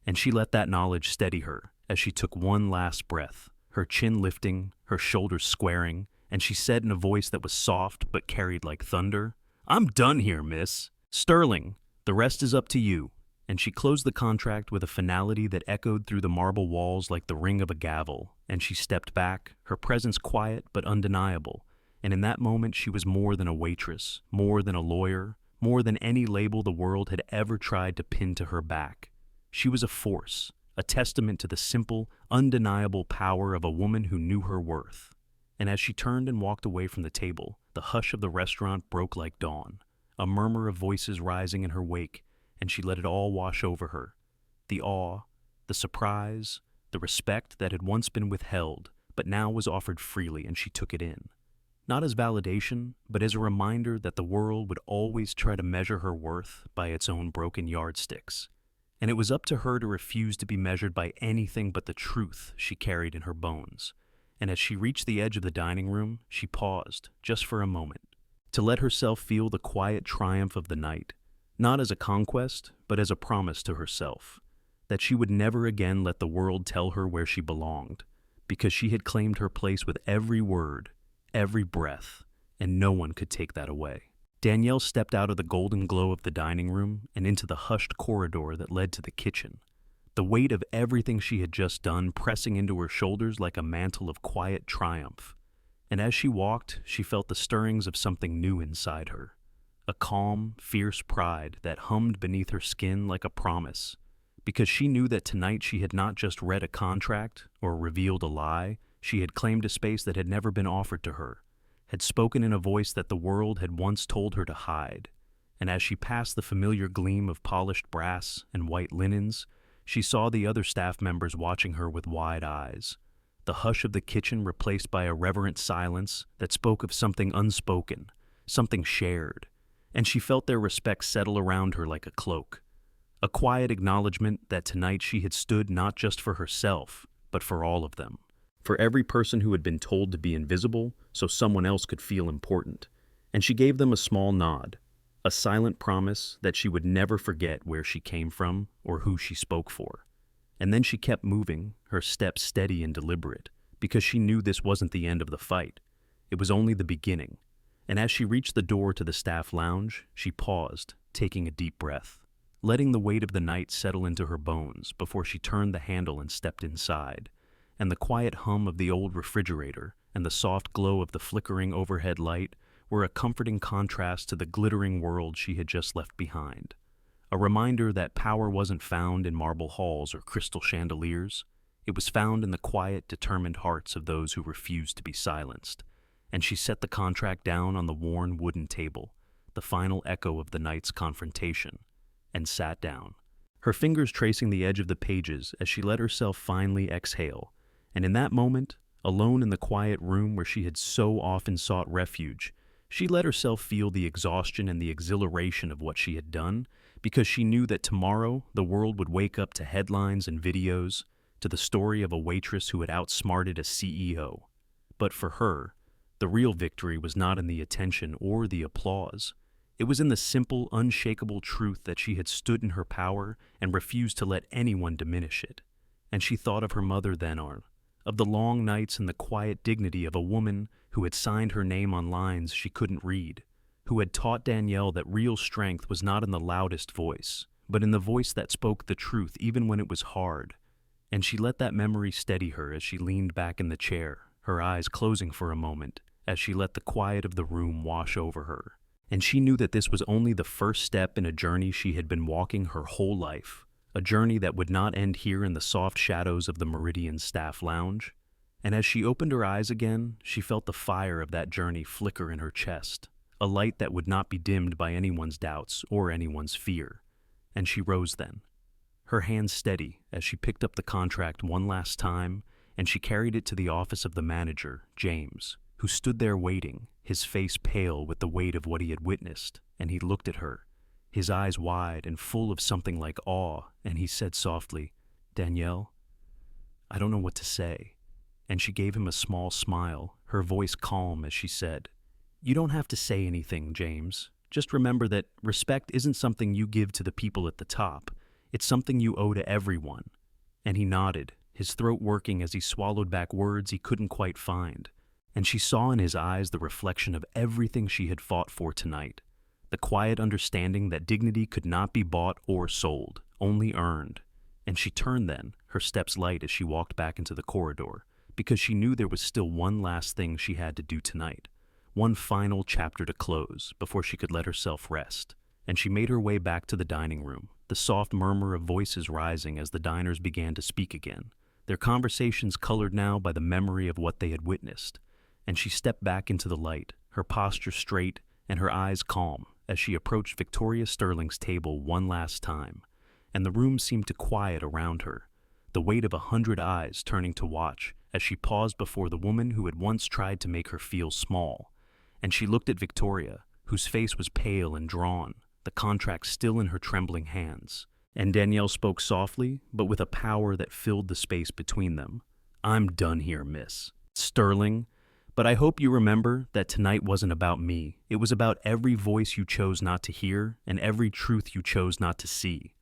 And she let that knowledge steady her as she took one last breath, her chin lifting, her shoulders squaring, and she said in a voice that was soft but carried like thunder, "I'm done here, Miss Sterling. The rest is up to you." And she closed the contract with a finality that echoed through the marble walls like the ring of a gavel, and she stepped back, her presence quiet but undeniable. And in that moment she was more than a waitress, more than a lawyer, more than any label the world had ever tried to pin to her back. She was a force, a testament to the simple, undeniable power of a woman who knew her worth. And as she turned and walked away from the table, the hush of the restaurant broke like dawn, a murmur of voices rising in her wake, and she let it all wash over her. The awe, the surprise, the respect that had once been withheld, but now was offered freely, and she took it in. Not as validation, but as a reminder that the world would always try to measure her worth by its own broken yardsticks. And it was up to her to refuse to be measured by anything but the truth she carried in her bones. And as she reached the edge of the dining room, she paused, just for a moment, to let herself feel the quiet triumph of the night, not as a conquest, but as a promise to herself, that she would never again let the world tell her where she belonged, because she had claimed her place with every word, every breath, and no one could take that away. Danielle stepped out of the golden glow of the dining room and into the hushed corridor that led to the kitchen, the weight of everything she had just done pressing into her shoulders like a mantle of quiet triumph. And as she walked, she felt the stirrings of something new inside her, a calm, fierce pride that hummed beneath her skin like a promise, because she knew that tonight she had not just read a contract or revealed a lie, she had claimed a space that had never been offered to her, had spoken in a voice that the world had once told her to hide. And as she passed the familiar gleam of polished brass and white linens, she saw the other staff members watching her with wide eyes, the hush of the kitchen replaced by a reverent silence that spoke of something unspoken, something shared, and she felt their respect settle around her like a cloak, a quiet acknowledgement that tonight she had stood not just for herself, but for all of them, for every person who had been told to be invisible so someone else could feel important. And she gave them a small nod, a silent promise that she would never forget where she came from or who she spoke for. And then she kept moving, her steps steady and deliberate, because she knew this wasn't the end of the fight. It was only the beginning. And as she reached the door to the staff lounge, she paused, taking a deep breath, letting the weight of the night settle into her bones before she turned the handle and stepped inside. And the quiet hum of the old refrigerator and the soft glow of the flickering overhead light were a comforting contrast to the glittering world she had just left behind. A reminder that power wasn't found in marble halls or crystal chandeliers. It was found in the quiet, determined hearts of those who refused to be silenced. And she set the contract down on the worn wooden table, the final echo of the night's confrontation, and sat down, her fingers tracing the edge of the pages as she let herself finally exhale. And in that moment, alone in the quiet room where she had so often sought refuge, she let herself feel the exhaustion and the exhilaration of what she had done, because she knew that tomorrow the world would wake up to headlines and videos, to the story of a waitress who had outsmarted a CEO. But for her, the real victory was not in the attention or the applause. It was in the simple, unshakable truth that she had stood in her power and refused to let anyone diminish it. And she thought of her mother then, of the long nights and the quiet dignity of a woman who had signed her name on lines she couldn't read, who had taught Danielle that real strength was not in the loudest voice, but in the voice that spoke the truth even when it was hard. And she let that memory steady her as she leaned back in the chair, her eyes closing for a moment, as she let the quiet of the room wash over her. And she knew that this was only the first step in a journey she had been walking her whole life, a journey that would not end here in the soft shadows of the Meridian staff lounge. And as she opened her eyes again, she felt the fire of that journey flicker in her chest, a light that would not be dimmed by anyone's doubts or anyone's fear. And she rose then, her hands steady as she picked up the contract one last time, and she carried it to the office of the manager, James, who stood there waiting, his face pale with the weight of what he had witnessed. And he looked at her, his eyes wide and full of something like awe, and he said softly, "Danielle, I don't know what to say." And she gave him a small smile, her voice calm as she said, "You don't have to say anything, James. Just remember that respect isn't something you give to the people at the top. It's something you owe to everyone." And he nodded, his throat working as he swallowed back words he couldn't quite find. And she saw in his eyes the reflection of everything she had fought for tonight, the quiet understanding that dignity could not be bought or sold, only earned. And she turned then, her steps light as she walked back into the corridor, because she knew there was still one last thing she had to do tonight, one final chapter to close before she could let herself rest. And she made her way back to the dining room, the soft murmur of voices rising as the diners began to speak again, their conversations colored now by the memory of what they had witnessed. And she stepped back into the light, her posture straight and her eyes calm, as she approached Victoria Sterling's table one last time. And the room seemed to quiet around her, the weight of 100 eyes turning to watch as she paused before the woman who had once tried to make her feel small. And she looked at Victoria, whose face was pale and drawn, the contract still in her trembling hands. And Danielle spoke softly, but with a power that filled the space between them. "I'm done here, miss Sterling. But I hope you remember that tonight wasn't about me. It was about every voice you chose not to hear and every truth you chose not to see."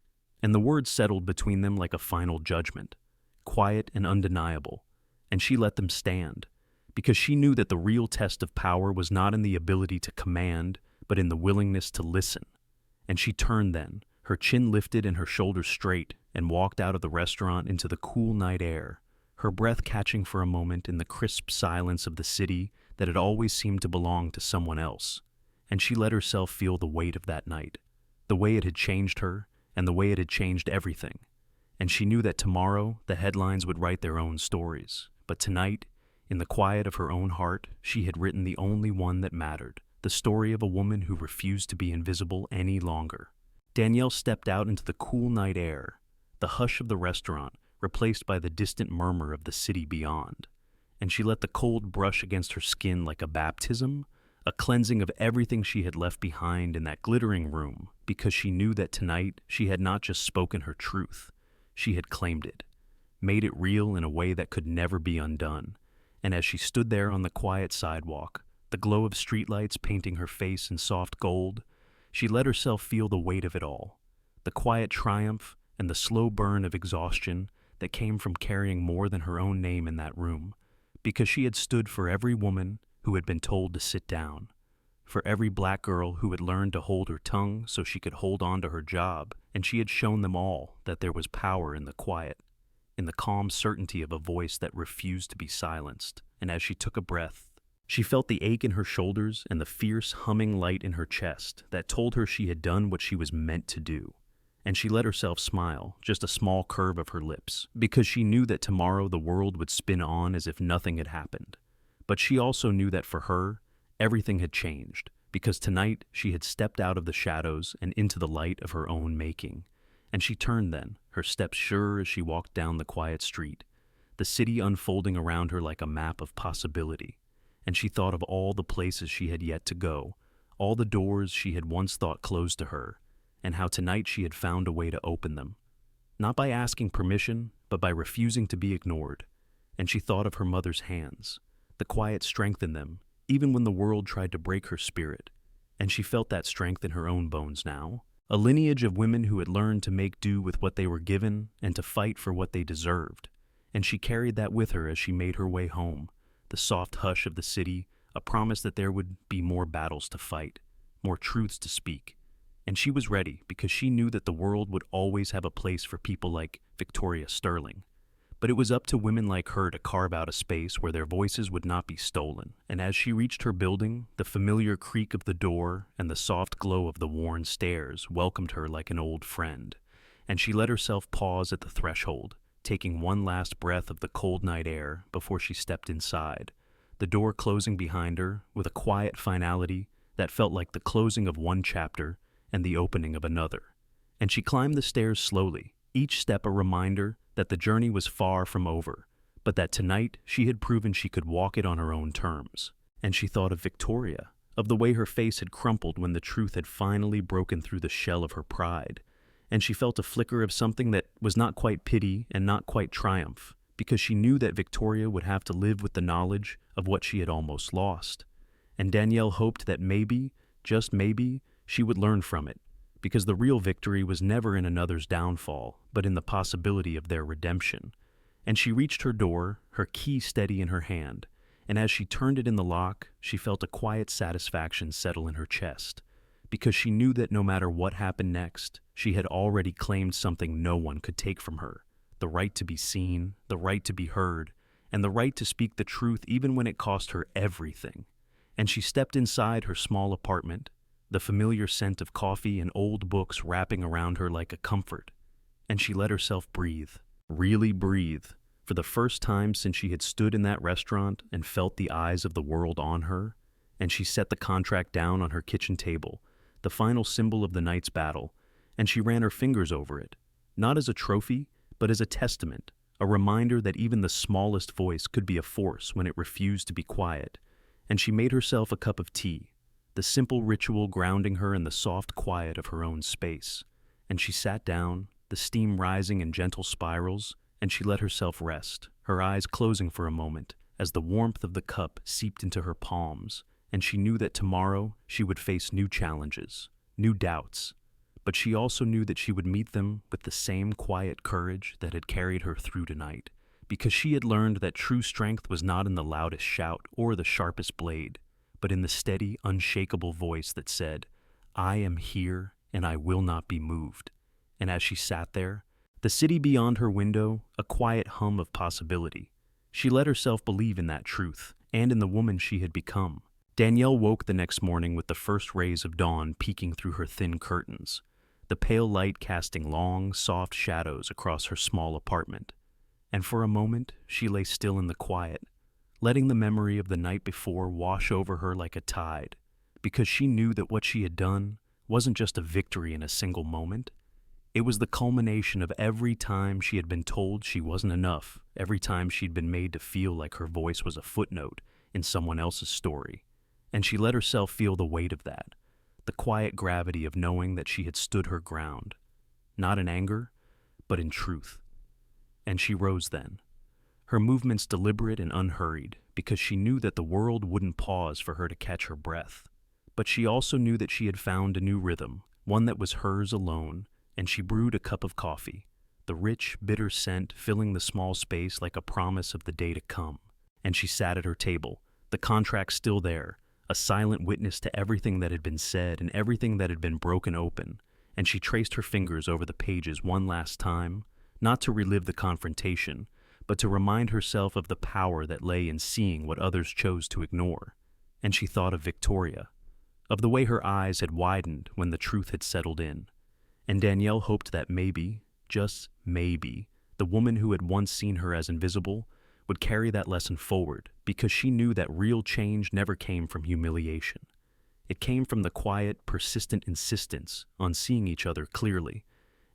And the words settled between them like a final judgment, quiet and undeniable. And she let them stand, because she knew that the real test of power was not in the ability to command, but but in the willingness to listen. And she turned then, her chin lifted and her shoulders straight, and walked out of the restaurant into the cool night air, her breath catching for a moment in the crisp silence of the city that had always seemed to belong to someone else. And she let herself feel the weight of that night, the way it had changed her, and the way it had changed everything. And she knew that tomorrow the headlines would write their own stories. But tonight, in the quiet of her own heart, she had written the only one that mattered, the story of a woman who refused to be invisible any longer. Danielle stepped out into the cool night air, the hush of the restaurant replaced by the distant murmur of the city beyond. And she let the cold brush against her skin like a baptism, a cleansing of everything she had left behind in that glittering room, because she knew that tonight she had not just spoken her truth, she had claimed it, made it real in a way that could never be undone. And as she stood there on the quiet sidewalk, the glow of streetlights painting her face in soft gold, she let herself feel the weight of it all, the quiet triumph and the slow burn of exhaustion that came from carrying more than her own name in that room, because she had stood for every woman who had been told to sit down, for every black girl who had learned to hold her tongue so she could hold on to her job, and she had shown them all that there was power in the quiet, in the calm certainty of a voice that refused to be silenced. And as she took a breath, she felt the ache in her shoulders and the fierce humming light in her chest that told her she had done what she was meant to do. And she let herself smile, just a small curve of her lips, because she knew that tomorrow the world would spin on as if nothing had happened. But she also knew that for her, everything had changed, because tonight she had stepped out of the shadows and into the light of her own making. And she turned then, her steps sure as she walked down the quiet street, the city unfolding around her like a map of possibility. And she thought of all the places she had yet to go, all the doors she had once thought closed to her, and how tonight she had found a way to open them, not by asking permission, but by refusing to be ignored. And she thought of her mother's hands, the quiet strength in them, even when the world tried to break her spirit. And she felt that strength in her own bones now, a lineage of women who had learned to make do with what they were given and to fight for what they deserved. And she carried that with her as she made her way home, the soft hush of the city, a promise that there would be more battles to fight, more truths to speak. And she was ready because she knew that the world would always have a place for people like Victoria Sterling. But it was up to women like her to carve out a space where their voices would not be stolen. And as she reached her building, the familiar creak of the door and the soft glow of the worn stairs welcomed her like an old friend. And she let herself pause at the threshold, taking one last breath of the cold night air before she stepped inside, the door closing behind her with a quiet finality that felt like the closing of one chapter and the opening of another. And she climbed the stairs slowly, each step a reminder that the journey was far from over, but that tonight she had proven she could walk it on her own terms. And she thought of Victoria, of the way her face had crumpled when the truth had finally broken through the shell of her pride. And she felt a flicker of something that was not quite pity and not quite triumph, because she knew that Victoria would have to live with the knowledge of what she had almost lost. And Danielle hoped that maybe, just maybe, she would learn from it, because the real victory was never in another's downfall, but in the possibility of their redemption. And she reached her door, her key steady in her hand, and as she turned it in the lock, she felt a quiet satisfaction settle in her chest, because she knew that no matter what happened next, she had already claimed something no one could take from her, the right to be seen, the right to be heard, and the right to speak the truth even when it cost her everything. And she stepped inside her small apartment, the familiar scent of coffee and old books wrapping around her like a comfort. And she let herself breathe, really breathe, for the first time since she had stood in that restaurant and felt the eyes of the world on her. And she set the contract down on her kitchen table, the final symbol of the night's battle, and she ran her fingers over it, not as a trophy, but as a testament, a reminder that even the smallest voice could be a force when it refused to be quiet. And she made herself a cup of tea, the simple ritual grounding her in the soft quiet of her own space. And she sat down, the steam rising in gentle spirals, and she let herself rest, her eyes closing for a moment as the warmth of the cup seeped into her palms. And she knew that tomorrow she would face new challenges, new doubts, but she also knew that she would meet them with the same quiet courage that had carried her through tonight, because she had learned that true strength was not in the loudest shout or the sharpest blade, but in the steady, unshakable voice that said, "I am here and I will not be moved." And as she sat there, the city beyond her window, a quiet hum of possibility. She let herself believe in that truth and in the woman she had become. Danielle woke the next morning with the first rays of dawn peeking through her thin curtains, the pale light casting long, soft shadows across her small apartment. And for a moment, she lay still in the quiet, letting the memory of the night before wash over her like a tide, because she knew that what she had done wasn't just a victory in a single moment. It was the culmination of every time she had been told she wasn't enough, every time she'd been made to feel like her voice was a footnote in someone else's story. And she let herself feel the weight of that, the quiet gravity of knowing that she had stood her ground, not in anger, but in truth. And she rose then, her movements deliberate and unhurried, because she knew that the world wouldn't pause for her to catch her breath. But she also knew that she had found a new rhythm, one that was hers alone, and she brewed a cup of coffee, the rich, bitter scent filling the small space like a promise of the day to come. And she sat at her table, the contract still there, a silent witness to everything that had been said and everything that had been broken open, and she traced her fingers over the pages one last time, not to relive the confrontation, but to remind herself of the power that lay in seeing what others chose to ignore. And she thought of Victoria, of the way her eyes had widened when the truth had settled in. And Danielle hoped that maybe, just maybe, the woman who had once seen her as invisible would carry that lesson forward, because she knew that real change never came from humiliation. It came from the quiet, persistent insistence on seeing each other clearly.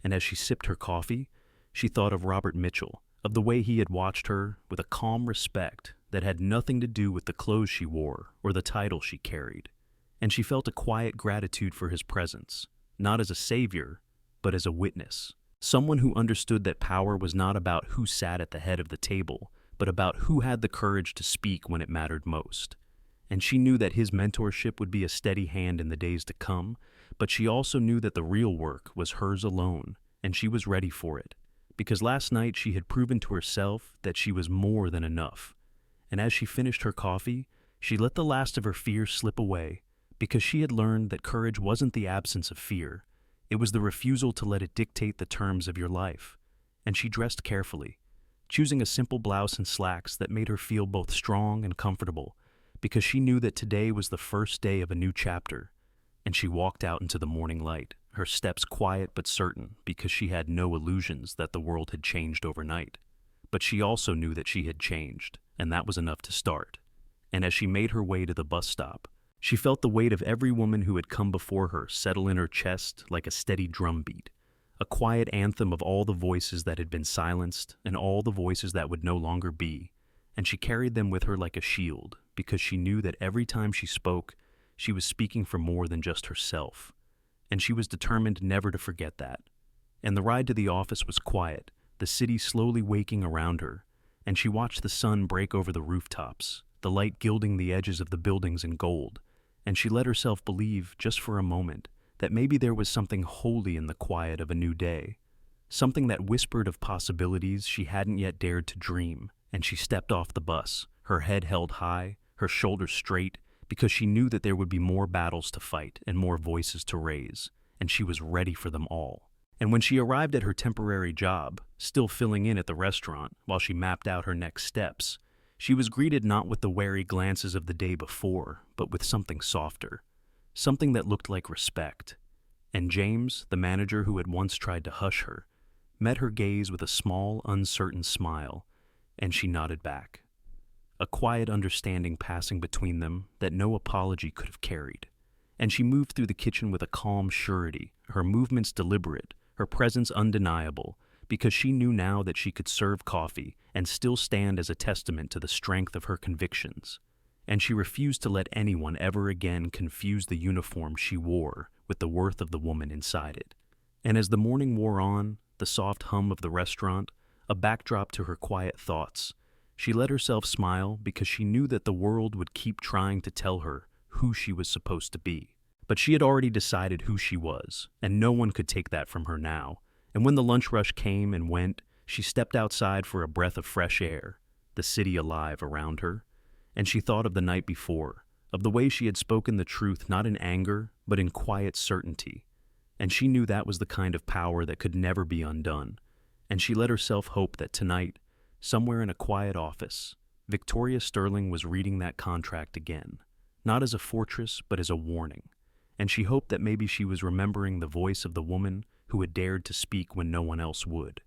And as she sipped her coffee, she thought of Robert Mitchell, of the way he had watched her with a calm respect that had nothing to do with the clothes she wore or the title she carried. And she felt a quiet gratitude for his presence, not as a savior, but as a witness. Someone who understood that power was not about who sat at the head of the table, but about who had the courage to speak when it mattered most. And she knew that his mentorship would be a steady hand in the days to come, but she also knew that the real work was hers alone, and she was ready for it, because last night she had proven to herself that she was more than enough. And as she finished her coffee, she let the last of her fears slip away, because she had learned that courage wasn't the absence of fear, it was the refusal to let it dictate the terms of your life. And she dressed carefully, choosing a simple blouse and slacks that made her feel both strong and comfortable, because she knew that today was the first day of a new chapter. And she walked out into the morning light, her steps quiet but certain, because she had no illusions that the world had changed overnight. But she also knew that she had changed, and that was enough to start. And as she made her way to the bus stop, she felt the weight of every woman who had come before her settle in her chest like a steady drumbeat, a quiet anthem of all the voices that had been silenced and all the voices that would no longer be. And she carried them with her like a shield, because she knew that every time she spoke, she was speaking for more than just herself. And she was determined never to forget that. And the ride to the office was quiet, the city slowly waking around her, and she watched the sun break over the rooftops, the light gilding the edges of the buildings in gold, and she let herself believe, just for a moment, that maybe there was something holy in the quiet of a new day, something that whispered of possibilities she hadn't yet dared to dream. And she stepped off the bus, her head held high, her shoulders straight, because she knew that there would be more battles to fight and more voices to raise, and she was ready for them all. And when she arrived at her temporary job, still filling in at the restaurant while she mapped out her next steps, she was greeted not with the wary glances of the day before, but with something softer, something that looked like respect. And James, the manager who had once tried to hush her, met her gaze with a small, uncertain smile, and she nodded back, a quiet understanding passing between them that no apology could have carried. And she moved through the kitchen with a calm surety, her movements deliberate, her presence undeniable, because she knew now that she could serve coffee and still stand as a testament to the strength of her convictions. And she refused to let anyone ever again confuse the uniform she wore with the worth of the woman inside it. And as the morning wore on, the soft hum of the restaurant, a backdrop to her quiet thoughts, she let herself smile because she knew that the world would keep trying to tell her who she was supposed to be. But she had already decided who she was, and no one could take that from her now. And when the lunch rush came and went, she stepped outside for a breath of fresh air, the city alive around her. And she thought of the night before, of the way she had spoken the truth not in anger, but in quiet certainty. And she knew that was the kind of power that could never be undone. And she let herself hope that tonight, somewhere in a quiet office, Victoria Sterling was reading that contract again, not as a fortress, but as a warning. And she hoped that maybe she was remembering the voice of the woman who had dared to speak when no one else would.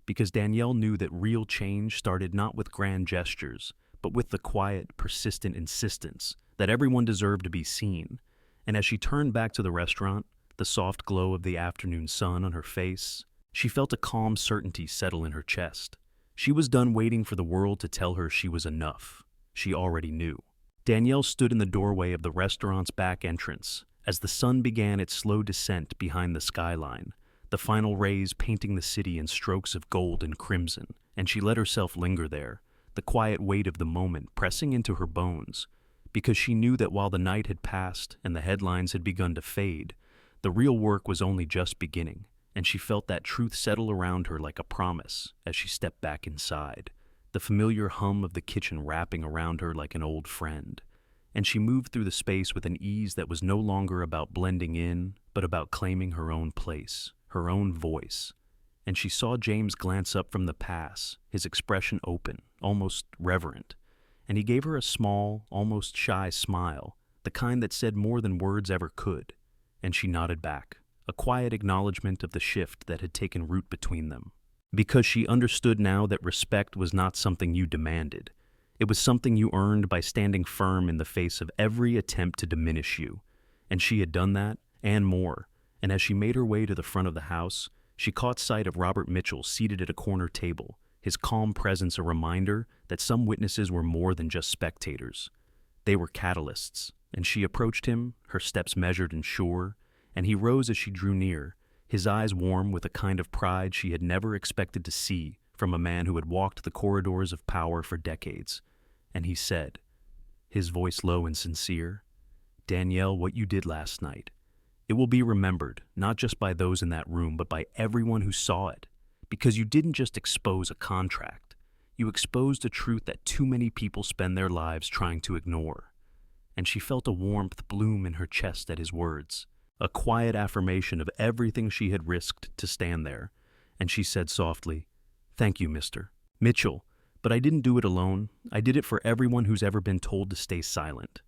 Because Danielle knew that real change started not with grand gestures, but with the quiet, persistent insistence that everyone deserved to be seen. And as she turned back to the restaurant, the soft glow of the afternoon sun on her face, she felt a calm certainty settle in her chest. She was done waiting for the world to tell her she was enough. She already knew. Danielle stood in the doorway of the restaurant's back entrance as the sun began its slow descent behind the skyline, the final rays painting the city in strokes of gold and crimson, and she let herself linger there, the quiet weight of the moment pressing into her bones, because she knew that while the night had passed and the headlines had begun to fade, the real work was only just beginning, and she felt that truth settle around her like a promise as she stepped back inside, the familiar hum of the kitchen wrapping around her like an old friend. And she moved through the space with an ease that was no longer about blending in, but about claiming her own place, her own voice. And she saw James glance up from the pass, his expression open, almost reverent. And he gave her a small, almost shy smile, the kind that said more than words ever could. And she nodded back, a quiet acknowledgement of the shift that had taken root between them. Because she understood now that respect was not something you demanded. It was something you earned by standing firm in the face of every attempt to diminish you. And she had done that, and more. And as she made her way to the front of the house, she caught sight of Robert Mitchell seated at a corner table, his calm presence a reminder that some witnesses were more than just spectators. They were catalysts, and she approached him, her steps measured and sure, and he rose as she drew near, his eyes warm with a kind of pride she had never expected to see from a man who had walked the corridors of power for decades. And he said, his voice low and sincere, "Danielle, what you did last night, it will be remembered, not just by those in that room, but by everyone who saw it. Because you didn't just expose a contract. You exposed a truth that too many people spend their lives trying to ignore." And she felt a warmth bloom in her chest at his words, a quiet affirmation of everything she had risked to stand there. And she said softly, "Thank you, Mr. Mitchell, but I didn't do it alone. I did it for everyone who's ever been told to stay silent."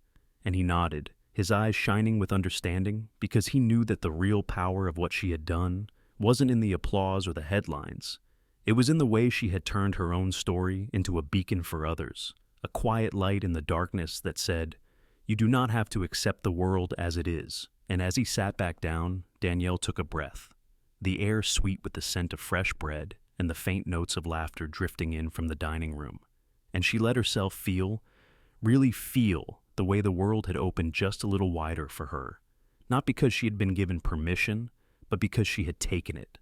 And he nodded, his eyes shining with understanding, because he knew that the real power of what she had done wasn't in the applause or the headlines. It was in the way she had turned her own story into a beacon for others, a quiet light in the darkness that said, "You do not have to accept the world as it is." And as he sat back down, Danielle took a breath, the air sweet with the scent of fresh bread and the faint notes of laughter drifting in from the dining room. And she let herself feel, really feel, the way the world had opened just a little wider for her, not because she had been given permission, but because she had taken it,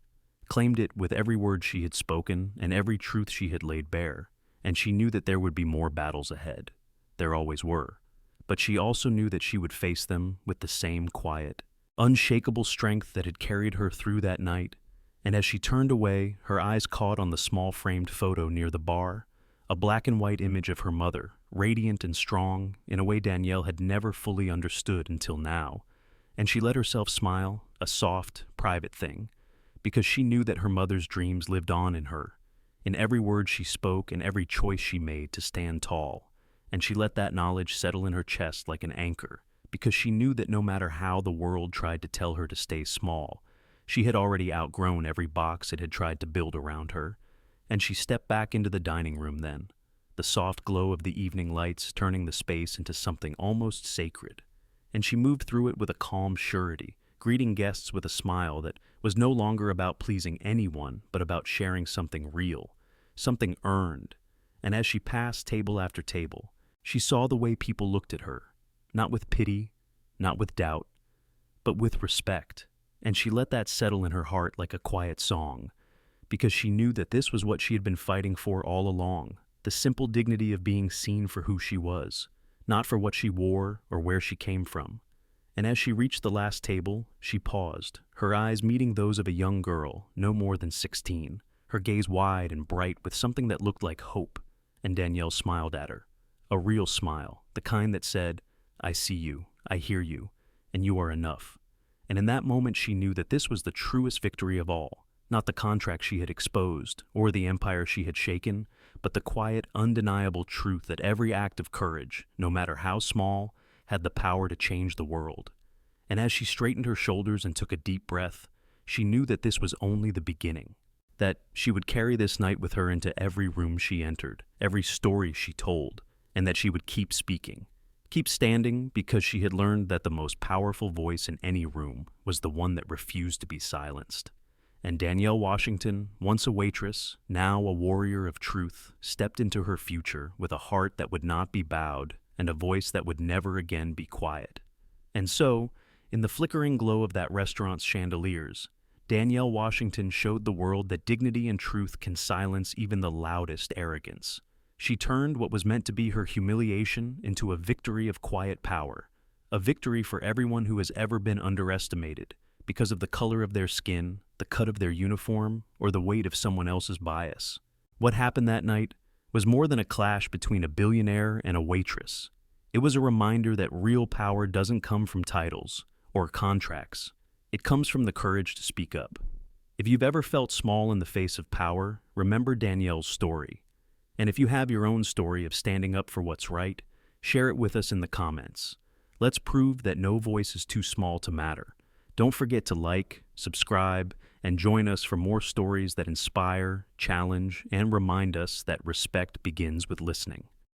claimed it with every word she had spoken and every truth she had laid bare. And she knew that there would be more battles ahead. There always were. But she also knew that she would face them with the same quiet, unshakable strength that had carried her through that night. And as she turned away, her eyes caught on the small framed photo near the bar, a black and white image of her mother, radiant and strong, in a way Danielle had never fully understood until now. And she let herself smile, a soft, private thing, because she knew that her mother's dreams lived on in her, in every word she spoke and every choice she made to stand tall. And she let that knowledge settle in her chest like an anchor, because she knew that no matter how the world tried to tell her to stay small, she had already outgrown every box it had tried to build around her. And she stepped back into the dining room then, the soft glow of the evening lights turning the space into something almost sacred. And she moved through it with a calm surety, greeting guests with a smile that was no longer about pleasing anyone, but about sharing something real, something earned. And as she passed table after table, she saw the way people looked at her, not with pity, not with doubt, but with respect. And she let that settle in her heart like a quiet song, because she knew that this was what she had been fighting for all along, the simple dignity of being seen for who she was, not for what she wore or where she came from. And as she reached the last table, she paused, her eyes meeting those of a young girl, no more than 16, her gaze wide and bright with something that looked like hope. And Danielle smiled at her. A real smile, the kind that said, I see you, I hear you, and you are enough. And in that moment she knew that this was the truest victory of all, not the contract she had exposed or the empire she had shaken, but the quiet, undeniable truth that every act of courage, no matter how small, had the power to change the world. And as she straightened her shoulders and took a deep breath, she knew that this was only the beginning, that she would carry this night with her into every room she entered, every story she told, and that she would keep speaking, keep standing, because she had learned that the most powerful voice in any room was the one that refused to be silenced. And Danielle Washington, once a waitress, now a warrior of truth, stepped into her future with a heart that would not be bowed and a voice that would never again be quiet. And so, in the flickering glow of that restaurant's chandeliers, Danielle Washington showed the world that dignity and truth can silence even the loudest arrogance. She turned what was meant to be her humiliation into a victory of quiet power, a victory for everyone who has ever been underestimated because of the color of their skin, the cut of their uniform, or the weight of someone else's bias. What happened that night was more than a clash between a billionaire and a waitress. It was a reminder that real power doesn't come from titles or contracts. It comes from the courage to speak up. If you've ever felt small in the face of power, remember Danielle's story. And if you have your own story of standing up for what's right, share it with us in the comments. Let's prove that no voice is too small to matter. Don't forget to like, subscribe, and join us for more stories that inspire, challenge, and remind us that respect begins with listening.